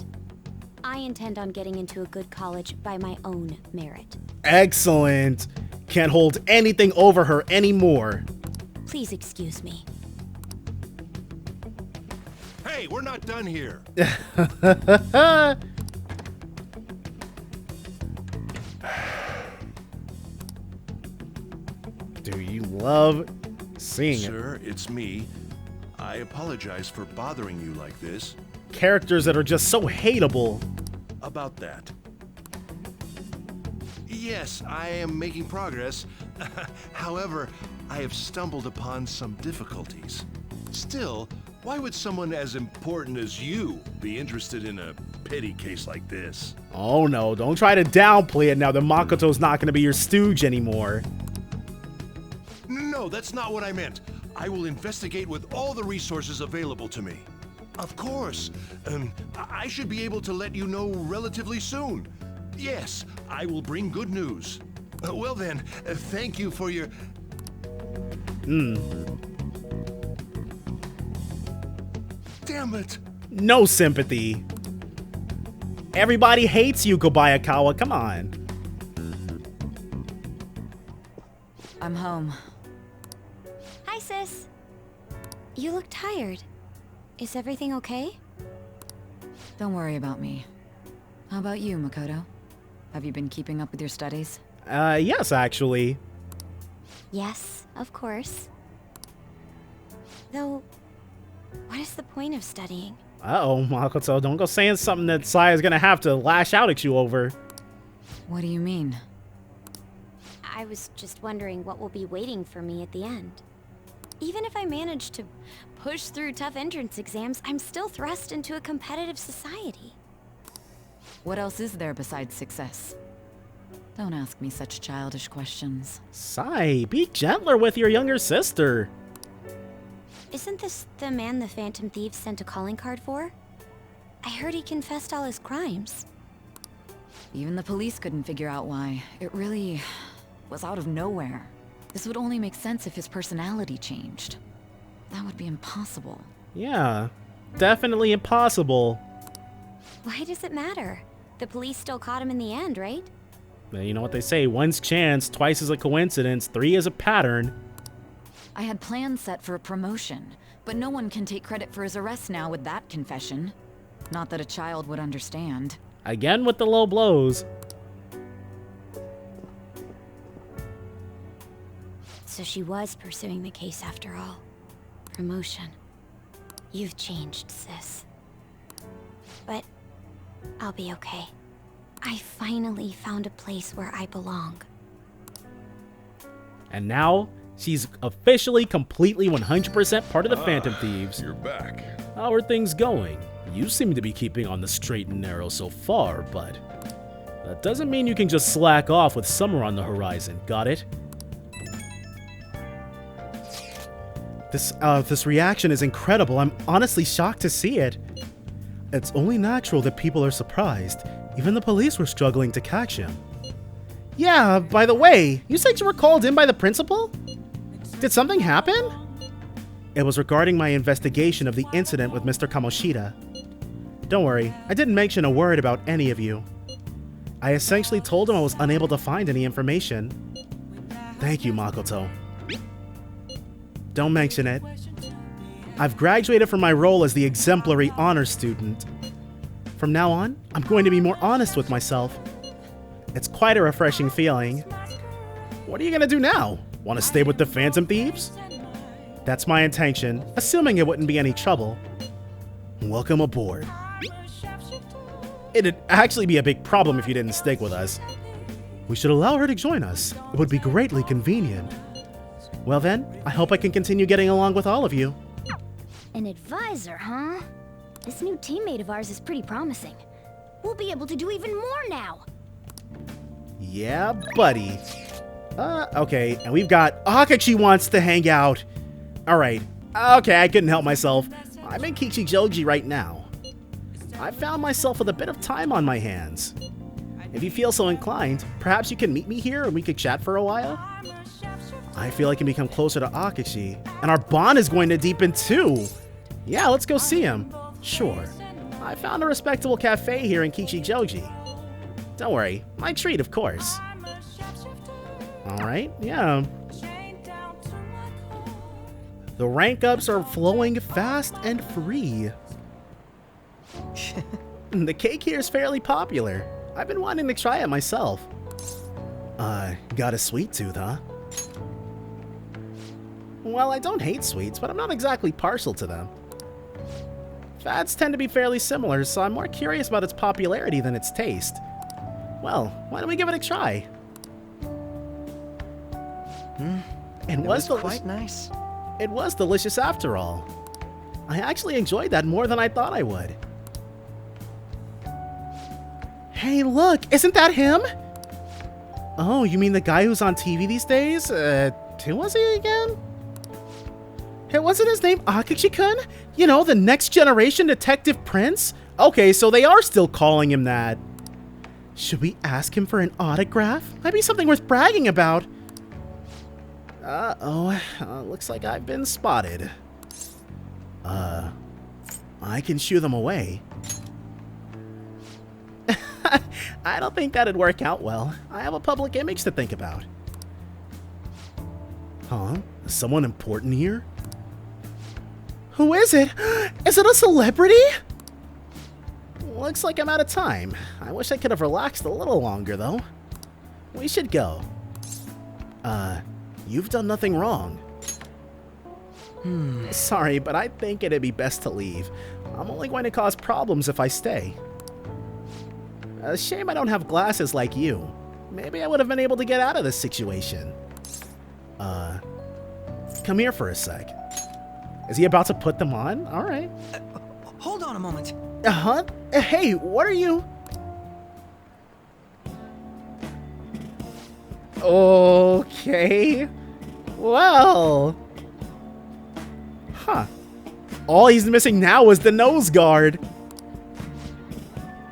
I intend on getting into a good college by my own merit. Excellent. Can't hold anything over her anymore. Please excuse me. Hey, we're not done here. Do you love seeing it? Sir, it's me. I apologize for bothering you like this. Characters that are just so hateable. About that. Yes, I am making progress. However, I have stumbled upon some difficulties. Still, why would someone as important as you be interested in a petty case like this? Oh no, don't try to downplay it now that Makoto's not going to be your stooge anymore. No, that's not what I meant. I will investigate with all the resources available to me. Of course. I should be able to let you know relatively soon. Yes, I will bring good news. Well then, thank you for your... Damn it. No sympathy. Everybody hates you, Kobayakawa. Come on. I'm home. Hi, sis. You look tired. Is everything okay? Don't worry about me. How about you, Makoto? Have you been keeping up with your studies? Yes, actually. Yes, of course. Though, what is the point of studying? Uh-oh, Makoto, don't go saying something that Saya's gonna have to lash out at you over. What do you mean? I was just wondering what will be waiting for me at the end. Even if I manage to push through tough entrance exams, I'm still thrust into a competitive society. What else is there besides success? Don't ask me such childish questions. Sai, be gentler with your younger sister. Isn't this the man the Phantom Thieves sent a calling card for? I heard he confessed all his crimes. Even the police couldn't figure out why. It really was out of nowhere. This would only make sense if his personality changed. That would be impossible. Yeah, definitely impossible. Why does it matter? The police still caught him in the end, right? You know what they say, once chance, twice is a coincidence, 3 is a pattern. I had plans set for a promotion, but no one can take credit for his arrest now with that confession. Not that a child would understand. Again with the low blows. So she was pursuing the case after all. Promotion. You've changed, sis. But I'll be okay. I finally found a place where I belong. And now, she's officially completely 100% part of the Phantom Thieves. You're back. How are things going? You seem to be keeping on the straight and narrow so far, but that doesn't mean you can just slack off with summer on the horizon, got it? This reaction is incredible. I'm honestly shocked to see it. It's only natural that people are surprised. Even the police were struggling to catch him. Yeah, by the way, you said you were called in by the principal? Did something happen? It was regarding my investigation of the incident with Mr. Kamoshida. Don't worry, I didn't mention a word about any of you. I essentially told him I was unable to find any information. Thank you, Makoto. Don't mention it. I've graduated from my role as the exemplary honor student. From now on, I'm going to be more honest with myself. It's quite a refreshing feeling. What are you gonna do now? Want to stay with the Phantom Thieves? That's my intention, assuming it wouldn't be any trouble. Welcome aboard. It'd actually be a big problem if you didn't stick with us. We should allow her to join us. It would be greatly convenient. Well then, I hope I can continue getting along with all of you. An advisor, huh? This new teammate of ours is pretty promising. We'll be able to do even more now. Yeah, buddy. Okay, and we've got Akachi wants to hang out. Alright, okay, I couldn't help myself. I'm in Kichijoji right now. I found myself with a bit of time on my hands. If you feel so inclined, perhaps you can meet me here and we could chat for a while? I feel I can become closer to Akachi, and our bond is going to deepen too. Yeah, let's go see him. Sure. I found a respectable cafe here in Kichijoji. Don't worry, my treat, of course. Alright, yeah. The rank ups are flowing fast and free. The cake here is fairly popular. I've been wanting to try it myself. Got a sweet tooth, huh? Well, I don't hate sweets, but I'm not exactly partial to them. Fats tend to be fairly similar, so I'm more curious about its popularity than its taste. Well, why don't we give it a try? It was quite nice. It was delicious after all. I actually enjoyed that more than I thought I would. Hey, look! Isn't that him? Oh, you mean the guy who's on TV these days? Who was he again? Hey, wasn't his name Akachi-kun? You know, the next generation detective prince? Okay, so they are still calling him that. Should we ask him for an autograph? Might be something worth bragging about. Looks like I've been spotted. I can shoo them away. I don't think that'd work out well. I have a public image to think about. Huh? Is someone important here? Who is it? Is it a celebrity? Looks like I'm out of time. I wish I could have relaxed a little longer, though. We should go. You've done nothing wrong. Sorry, but I think it'd be best to leave. I'm only going to cause problems if I stay. A shame I don't have glasses like you. Maybe I would have been able to get out of this situation. Come here for a sec. Is he about to put them on? Alright. Hold on a moment. Uh-huh. Hey, what are you? Okay. Well. Huh. All he's missing now is the nose guard.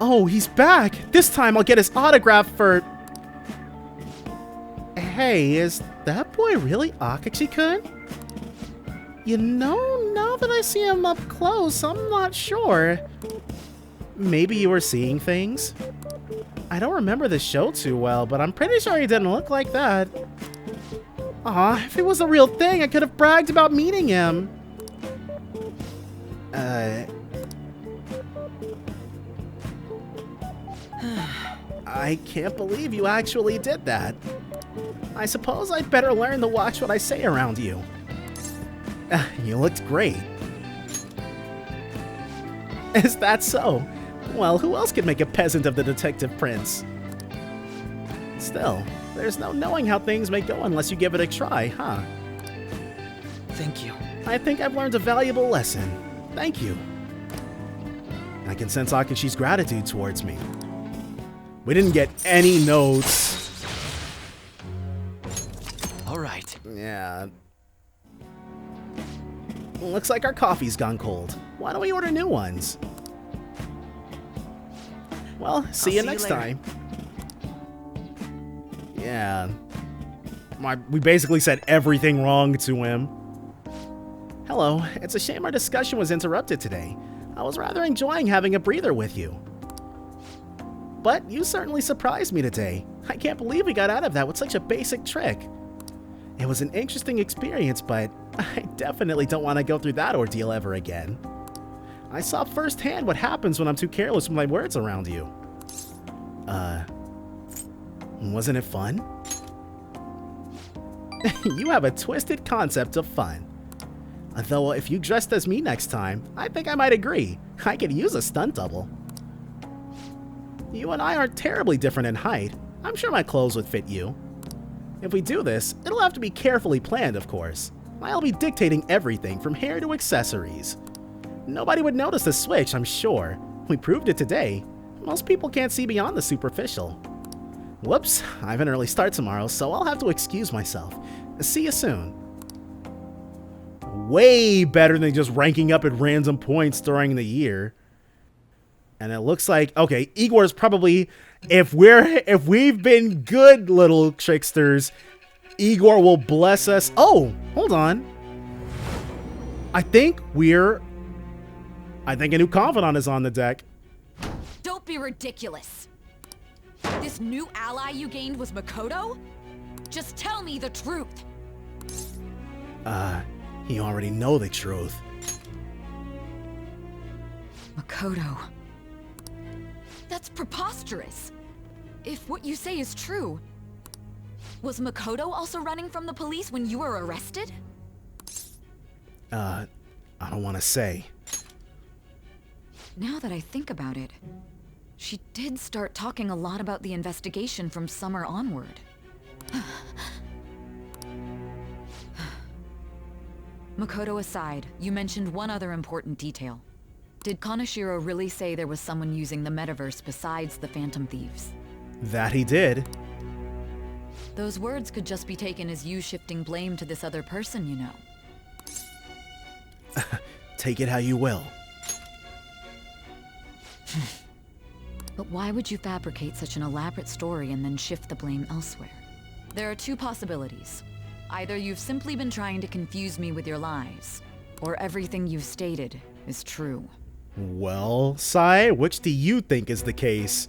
Oh, he's back! This time I'll get his autograph for... Hey, is that boy really Akachi-kun? You know, now that I see him up close, I'm not sure. Maybe you were seeing things? I don't remember the show too well, but I'm pretty sure he didn't look like that. Aw, if it was a real thing, I could have bragged about meeting him. I can't believe you actually did that. I suppose I'd better learn to watch what I say around you. You looked great. Is that so? Well, who else could make a peasant of the detective prince? Still, there's no knowing how things may go unless you give it a try, huh? Thank you. I think I've learned a valuable lesson. Thank you. I can sense Akashi's gratitude towards me. We didn't get any notes. All right. Yeah. Looks like our coffee's gone cold. Why don't we order new ones? Well, see you next time. Yeah. We basically said everything wrong to him. Hello. It's a shame our discussion was interrupted today. I was rather enjoying having a breather with you. But you certainly surprised me today. I can't believe we got out of that with such a basic trick. It was an interesting experience, but I definitely don't want to go through that ordeal ever again. I saw firsthand what happens when I'm too careless with my words around you. Wasn't it fun? You have a twisted concept of fun. Though if you dressed as me next time, I think I might agree. I could use a stunt double. You and I aren't terribly different in height. I'm sure my clothes would fit you. If we do this, it'll have to be carefully planned, of course. I'll be dictating everything from hair to accessories. Nobody would notice the switch, I'm sure. We proved it today. Most people can't see beyond the superficial. Whoops, I have an early start tomorrow, so I'll have to excuse myself. See you soon. Way better than just ranking up at random points during the year. And it looks like, okay, Igor's probably, if we've been good little tricksters, Igor will bless us. Oh, hold on. I think a new confidant is on the deck. Don't be ridiculous. This new ally you gained was Makoto? Just tell me the truth. You already know the truth. Makoto. That's preposterous. If what you say is true, was Makoto also running from the police when you were arrested? I don't want to say. Now that I think about it, she did start talking a lot about the investigation from summer onward. Makoto aside, you mentioned one other important detail. Did Kaneshiro really say there was someone using the metaverse besides the Phantom Thieves? That he did. Those words could just be taken as you shifting blame to this other person, you know. Take it how you will. But why would you fabricate such an elaborate story and then shift the blame elsewhere? There are two possibilities. Either you've simply been trying to confuse me with your lies, or everything you've stated is true. Well, Sai, which do you think is the case?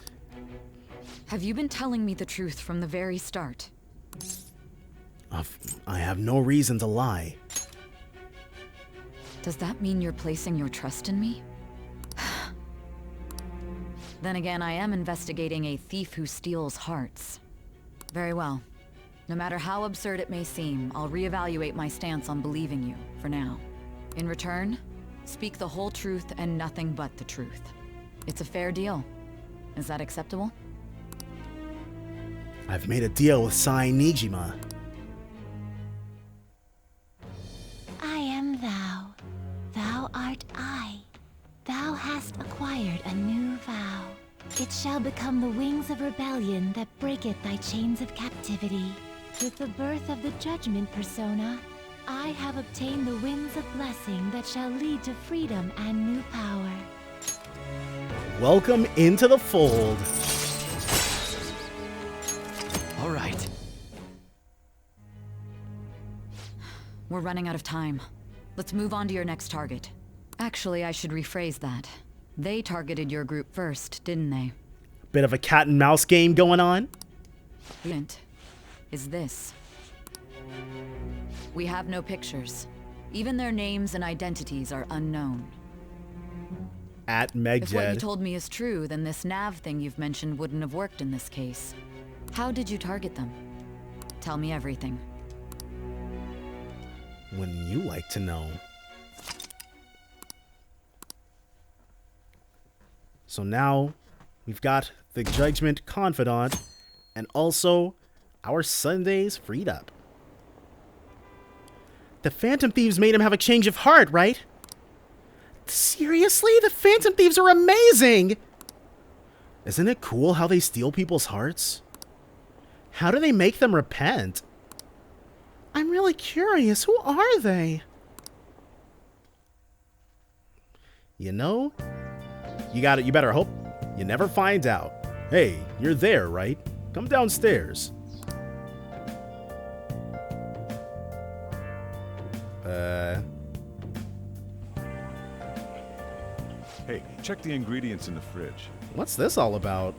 Have you been telling me the truth from the very start? I have no reason to lie. Does that mean you're placing your trust in me? Then again, I am investigating a thief who steals hearts. Very well. No matter how absurd it may seem, I'll reevaluate my stance on believing you, for now. In return, speak the whole truth and nothing but the truth. It's a fair deal. Is that acceptable? I've made a deal with Sai Nijima. I am thou. Thou art I. Thou hast acquired a new vow. It shall become the wings of rebellion that breaketh thy chains of captivity. With the birth of the judgment persona, I have obtained the winds of blessing that shall lead to freedom and new power. Welcome into the fold. All right. We're running out of time. Let's move on to your next target. Actually, I should rephrase that. They targeted your group first, didn't they? Bit of a cat and mouse game going on. Hint is this. We have no pictures. Even their names and identities are unknown. At If what you Medjed. told me is true, then this nav thing you've mentioned wouldn't have worked in this case. How did you target them? Tell me everything. Wouldn't you like to know? So now we've got the Judgment Confidant and also our Sundays freed up. The Phantom Thieves made him have a change of heart, right? Seriously? The Phantom Thieves are amazing! Isn't it cool how they steal people's hearts? How do they make them repent? I'm really curious. Who are they? You know, you better hope you never find out. Hey, you're there, right? Come downstairs. Hey, check the ingredients in the fridge. What's this all about?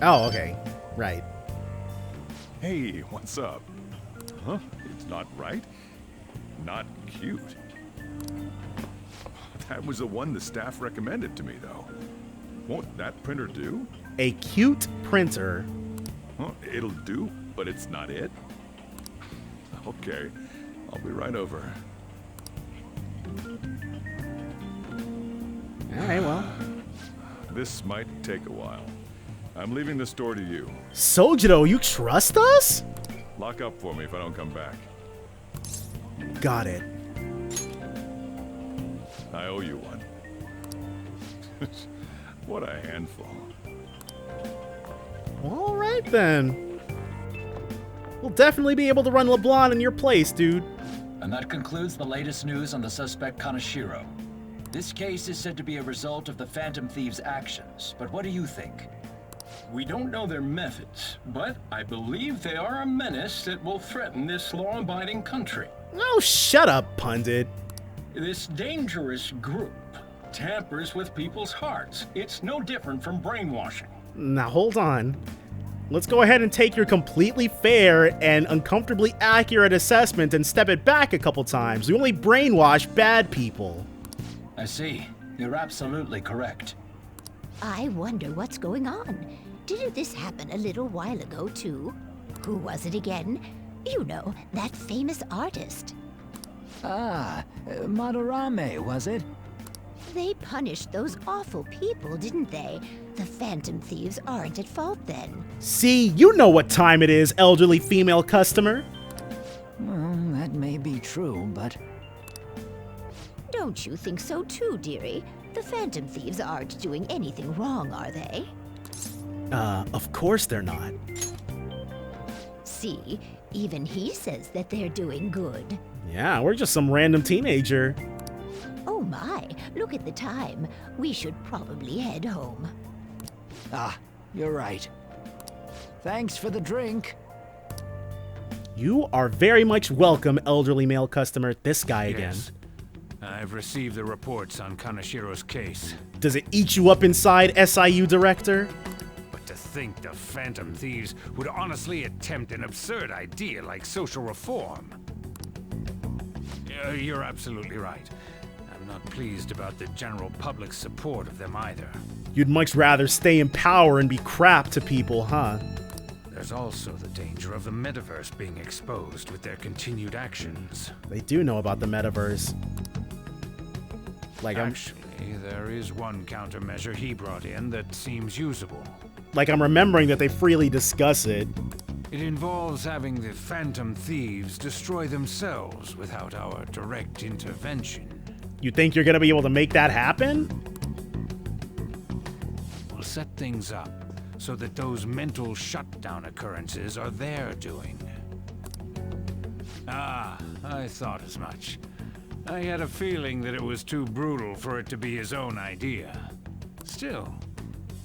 Oh, okay. Right. Hey, what's up? Huh? It's not right? Not cute. That was the one the staff recommended to me, though. Won't that printer do? A cute printer. Huh, it'll do, but it's not it? Okay, I'll be right over. Alright, well. This might take a while. I'm leaving the store to you. Sojiro, you trust us? Lock up for me if I don't come back. Got it. I owe you one. What a handful. Alright then. We'll definitely be able to run LeBlanc in your place, dude. And that concludes the latest news on the suspect Kaneshiro. This case is said to be a result of the Phantom Thieves' actions, but what do you think? We don't know their methods, but I believe they are a menace that will threaten this law-abiding country. Oh, shut up, pundit. This dangerous group tampers with people's hearts. It's no different from brainwashing. Now, hold on. Let's go ahead and take your completely fair and uncomfortably accurate assessment and step it back a couple times. We only brainwash bad people. I see. You're absolutely correct. I wonder what's going on. Didn't this happen a little while ago, too? Who was it again? You know, that famous artist. Ah, Madarame, was it? They punished those awful people, didn't they? The Phantom Thieves aren't at fault then. See, you know what time it is, elderly female customer. Well, that may be true, but... Don't you think so too, dearie? The Phantom Thieves aren't doing anything wrong, are they? Of course they're not. See, even he says that they're doing good. Yeah, we're just some random teenager. Oh my, look at the time. We should probably head home. Ah, you're right. Thanks for the drink. You are very much welcome, elderly male customer. This guy again. Yes. I've received the reports on Kaneshiro's case. Does it eat you up inside, SIU director? But to think the Phantom Thieves would honestly attempt an absurd idea like social reform. You're absolutely right. I'm not pleased about the general public's support of them either. You'd much rather stay in power and be crap to people, huh? There's also the danger of the metaverse being exposed with their continued actions. They do know about the metaverse. Actually, there is one countermeasure he brought in that seems usable. Like I'm remembering that they freely discuss it. It involves having the Phantom Thieves destroy themselves without our direct intervention. You think you're gonna be able to make that happen? We'll set things up so that those mental shutdown occurrences are their doing. Ah, I thought as much. I had a feeling that it was too brutal for it to be his own idea. Still,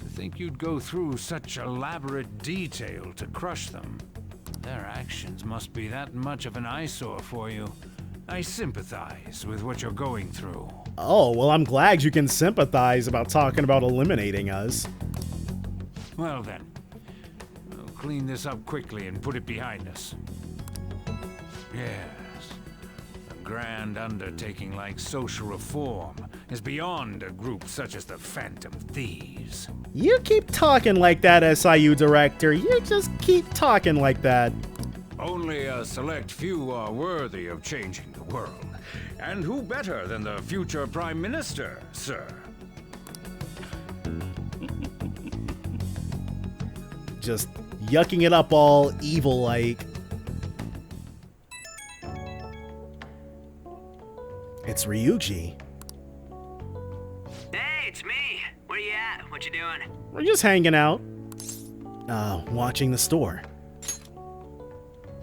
to think you'd go through such elaborate detail to crush them. Their actions must be that much of an eyesore for you. I sympathize with what you're going through. Oh, well, I'm glad you can sympathize about talking about eliminating us. Well then, we'll clean this up quickly and put it behind us. Yes, a grand undertaking like social reform is beyond a group such as the Phantom Thieves. You keep talking like that, SIU director. You just keep talking like that. Only a select few are worthy of changing the world. And who better than the future Prime Minister, sir? Just yucking it up all evil-like. It's Ryuji. Hey, it's me. Where you at? What you doing? We're just hanging out. Watching the store.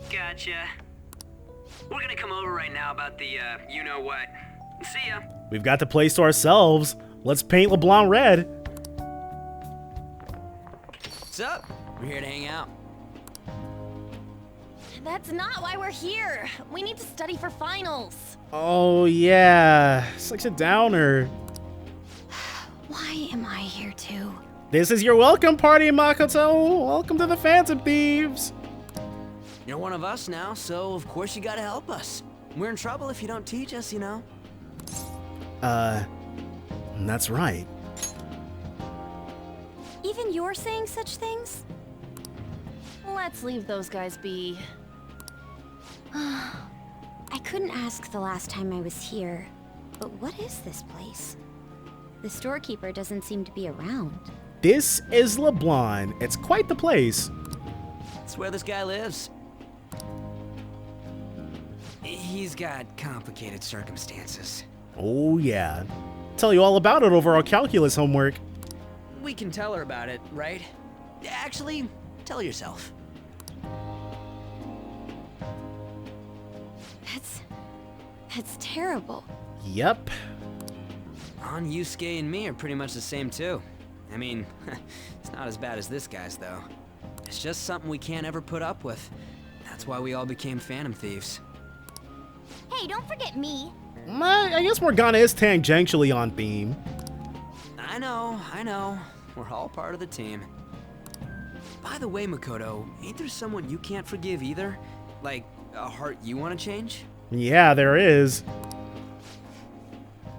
Gotcha. We're gonna come over right now about the, you-know-what. See ya. We've got the place to ourselves. Let's paint LeBlanc red. What's up? We're here to hang out. That's not why we're here. We need to study for finals. Oh, yeah. Such a downer. Why am I here too? This is your welcome party, Makoto. Welcome to the Phantom Thieves. You're one of us now, so of course you gotta help us. We're in trouble if you don't teach us, you know. That's right. Even you're saying such things? Let's leave those guys be. I couldn't ask the last time I was here, but what is this place? The storekeeper doesn't seem to be around. This is LeBlanc. It's quite the place. That's where this guy lives. He's got complicated circumstances. Oh, yeah. Tell you all about it over our calculus homework. We can tell her about it, right? Actually, tell yourself. That's terrible. Yep. On Yusuke and me are pretty much the same too. I mean, it's not as bad as this guy's though. It's just something we can't ever put up with. That's why we all became Phantom Thieves. Hey, don't forget me. I guess Morgana is tangentially on theme. I know. We're all part of the team. By the way, Makoto, ain't there someone you can't forgive either? Like, a heart you want to change? Yeah, there is.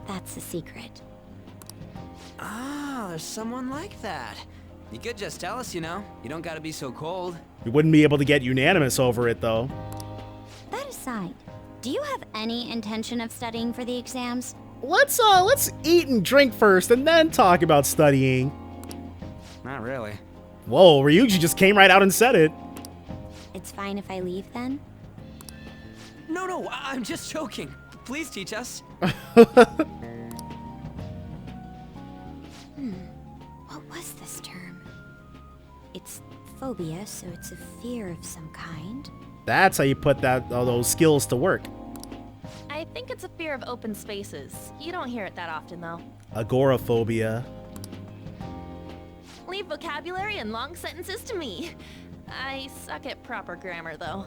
That's a secret. Ah, there's someone like that. You could just tell us, you know. You don't gotta be so cold. We wouldn't be able to get unanimous over it, though. That aside, do you have any intention of studying for the exams? Let's eat and drink first and then talk about studying. Not really. Whoa, Ryuji just came right out and said it. It's fine if I leave then? No, I'm just joking. Please teach us. What was this term? It's phobia, so it's a fear of some kind. That's how you put those skills to work. I think it's a fear of open spaces. You don't hear it that often, though. Agoraphobia. Leave vocabulary and long sentences to me. I suck at proper grammar, though.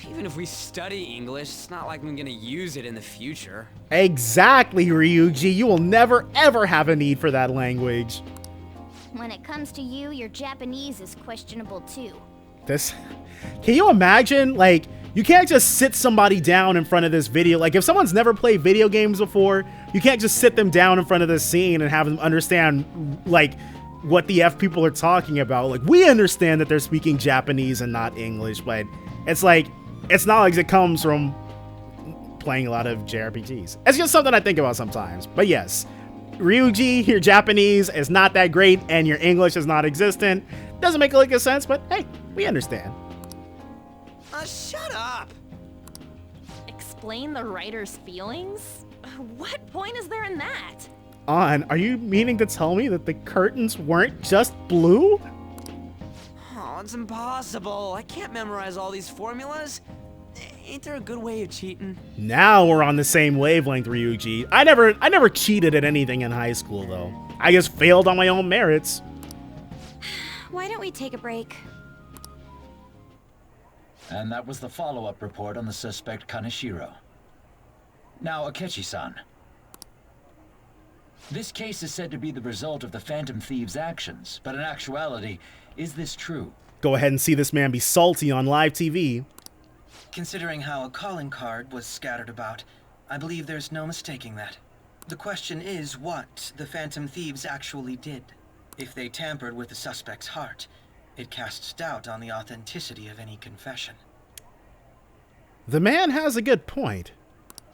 Even if we study English, it's not like I'm gonna use it in the future. Exactly, Ryuji. You will never, ever have a need for that language. When it comes to you, your Japanese is questionable too. Can you imagine, like, you can't just sit somebody down in front of this video. Like, if someone's never played video games before, you can't just sit them down in front of this scene and have them understand, like, what the F people are talking about. Like, we understand that they're speaking Japanese and not English, but it's like, it's not like it comes from playing a lot of JRPGs. It's just something I think about sometimes. But yes, Ryuji, your Japanese is not that great and your English is not existent. Doesn't make like a sense, but hey, we understand. Shut up! Explain the writer's feelings? What point is there in that? Are you meaning to tell me that the curtains weren't just blue? Oh, it's impossible. I can't memorize all these formulas. Ain't there a good way of cheating? Now we're on the same wavelength, Ryuji. I never cheated at anything in high school, though. I just failed on my own merits. Why don't we take a break? And that was the follow-up report on the suspect Kaneshiro. Now, Akechi-san. This case is said to be the result of the Phantom Thieves' actions, but in actuality, is this true? Go ahead and see this man be salty on live TV. Considering how a calling card was scattered about, I believe there's no mistaking that. The question is what the Phantom Thieves actually did. If they tampered with the suspect's heart, it casts doubt on the authenticity of any confession. The man has a good point.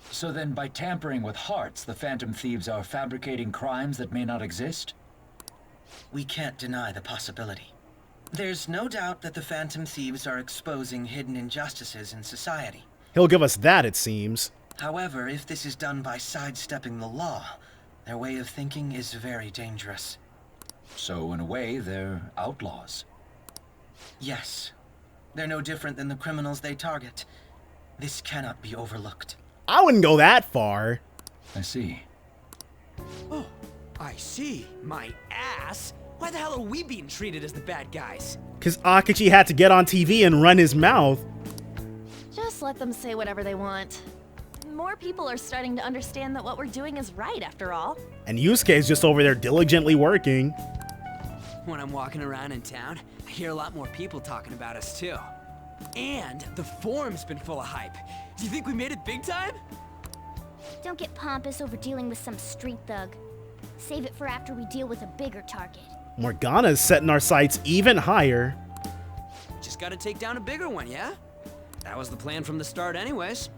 So then, by tampering with hearts, the Phantom Thieves are fabricating crimes that may not exist? We can't deny the possibility. There's no doubt that the Phantom Thieves are exposing hidden injustices in society. He'll give us that, it seems. However, if this is done by sidestepping the law, their way of thinking is very dangerous. So, in a way, they're outlaws. Yes. They're no different than the criminals they target. This cannot be overlooked. I wouldn't go that far. I see. Oh, I see. My ass. Why the hell are we being treated as the bad guys? Because Akechi had to get on TV and run his mouth. Just let them say whatever they want. More people are starting to understand that what we're doing is right, after all. And Yusuke's just over there diligently working. When I'm walking around in town, I hear a lot more people talking about us too. And the forum's been full of hype. Do you think we made it big time? Don't get pompous over dealing with some street thug. Save it for after we deal with a bigger target. Morgana's setting our sights even higher. Just gotta take down a bigger one, yeah? That was the plan from the start anyways.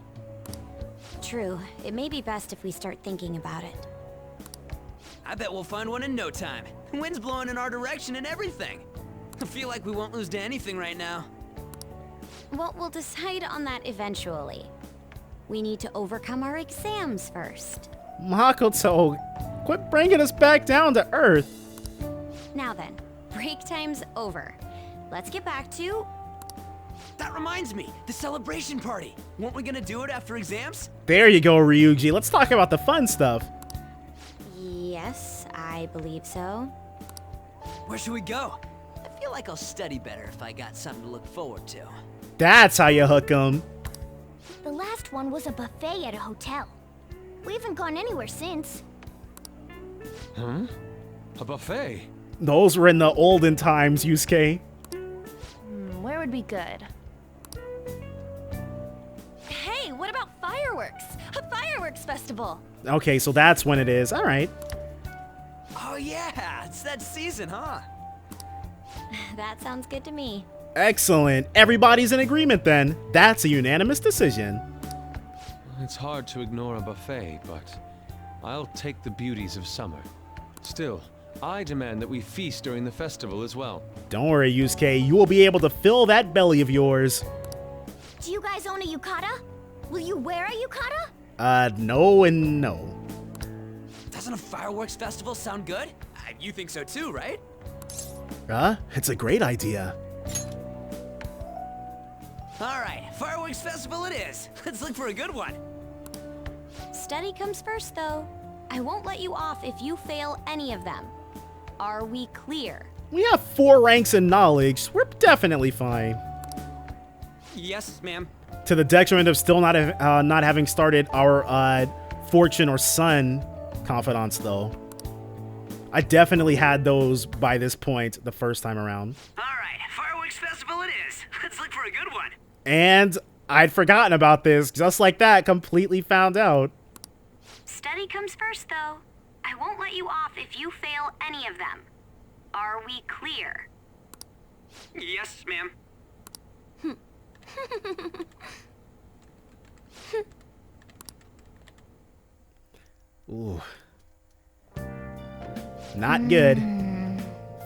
True. It may be best if we start thinking about it. I bet we'll find one in no time. The wind's blowing in our direction and everything. I feel like we won't lose to anything right now. Well, we'll decide on that eventually. We need to overcome our exams first. Makoto, quit bringing us back down to earth. Now then, break time's over. Let's get back to... That reminds me, the celebration party. Weren't we gonna do it after exams? There you go, Ryuji. Let's talk about the fun stuff. Yes, I believe so. Where should we go? I feel like I'll study better if I got something to look forward to. That's how you hook 'em. The last one was a buffet at a hotel. We haven't gone anywhere since. Huh? A buffet? Those were in the olden times, Yusuke. Where would be good? Hey, what about fireworks? A fireworks festival! Okay, so that's when it is. All right. Oh yeah, it's that season, huh? That sounds good to me. Excellent. Everybody's in agreement then. That's a unanimous decision. It's hard to ignore a buffet, but I'll take the beauties of summer. Still, I demand that we feast during the festival as well. Don't worry, Yusuke. You will be able to fill that belly of yours. Do you guys own a yukata? Will you wear a yukata? No and no. Doesn't a fireworks festival sound good? You think so too, right? It's a great idea. All right, fireworks festival it is. Let's look for a good one. Study comes first, though. I won't let you off if you fail any of them. Are we clear? We have 4 ranks in knowledge. We're definitely fine. Yes, ma'am. To the detriment of still not having started our fortune or sun confidants, though. I definitely had those by this point the first time around. All right, fireworks festival it is. Let's look for a good one. And I'd forgotten about this. Just like that, completely found out. Study comes first, though. I won't let you off if you fail any of them. Are we clear? Yes, ma'am. Ooh. Not good.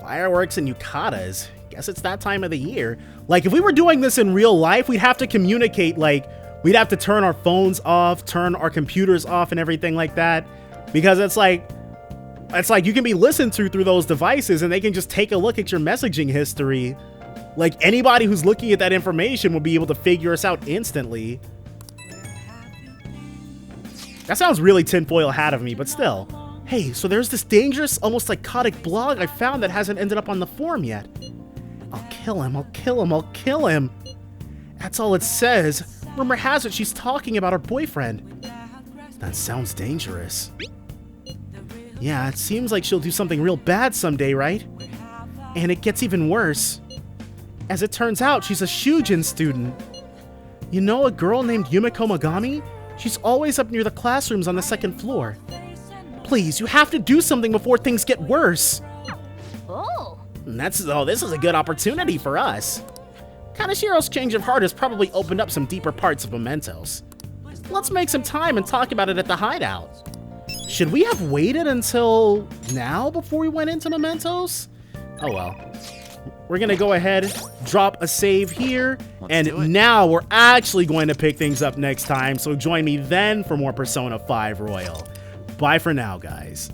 Fireworks and yukatas. Guess it's that time of the year. Like, if we were doing this in real life, we'd have to communicate, like, we'd have to turn our phones off, turn our computers off and everything like that. Because it's like you can be listened to through those devices and they can just take a look at your messaging history Like, anybody who's looking at that information will be able to figure us out instantly. That sounds really tinfoil hat of me, but still. Hey, so there's this dangerous, almost psychotic blog I found that hasn't ended up on the forum yet. I'll kill him, I'll kill him, I'll kill him. That's all it says. Rumor has it she's talking about her boyfriend. That sounds dangerous. Yeah, it seems like she'll do something real bad someday, right? And it gets even worse. As it turns out, she's a Shujin student. You know a girl named Yumiko Megami? She's always up near the classrooms on the 2nd floor. Please, you have to do something before things get worse. Oh. This is a good opportunity for us. Kanashiro's change of heart has probably opened up some deeper parts of Mementos. Let's make some time and talk about it at the hideout. Should we have waited until now before we went into Mementos? Oh well. We're gonna go ahead, drop a save here, and now we're actually going to pick things up next time, so join me then for more Persona 5 Royal. Bye for now, guys.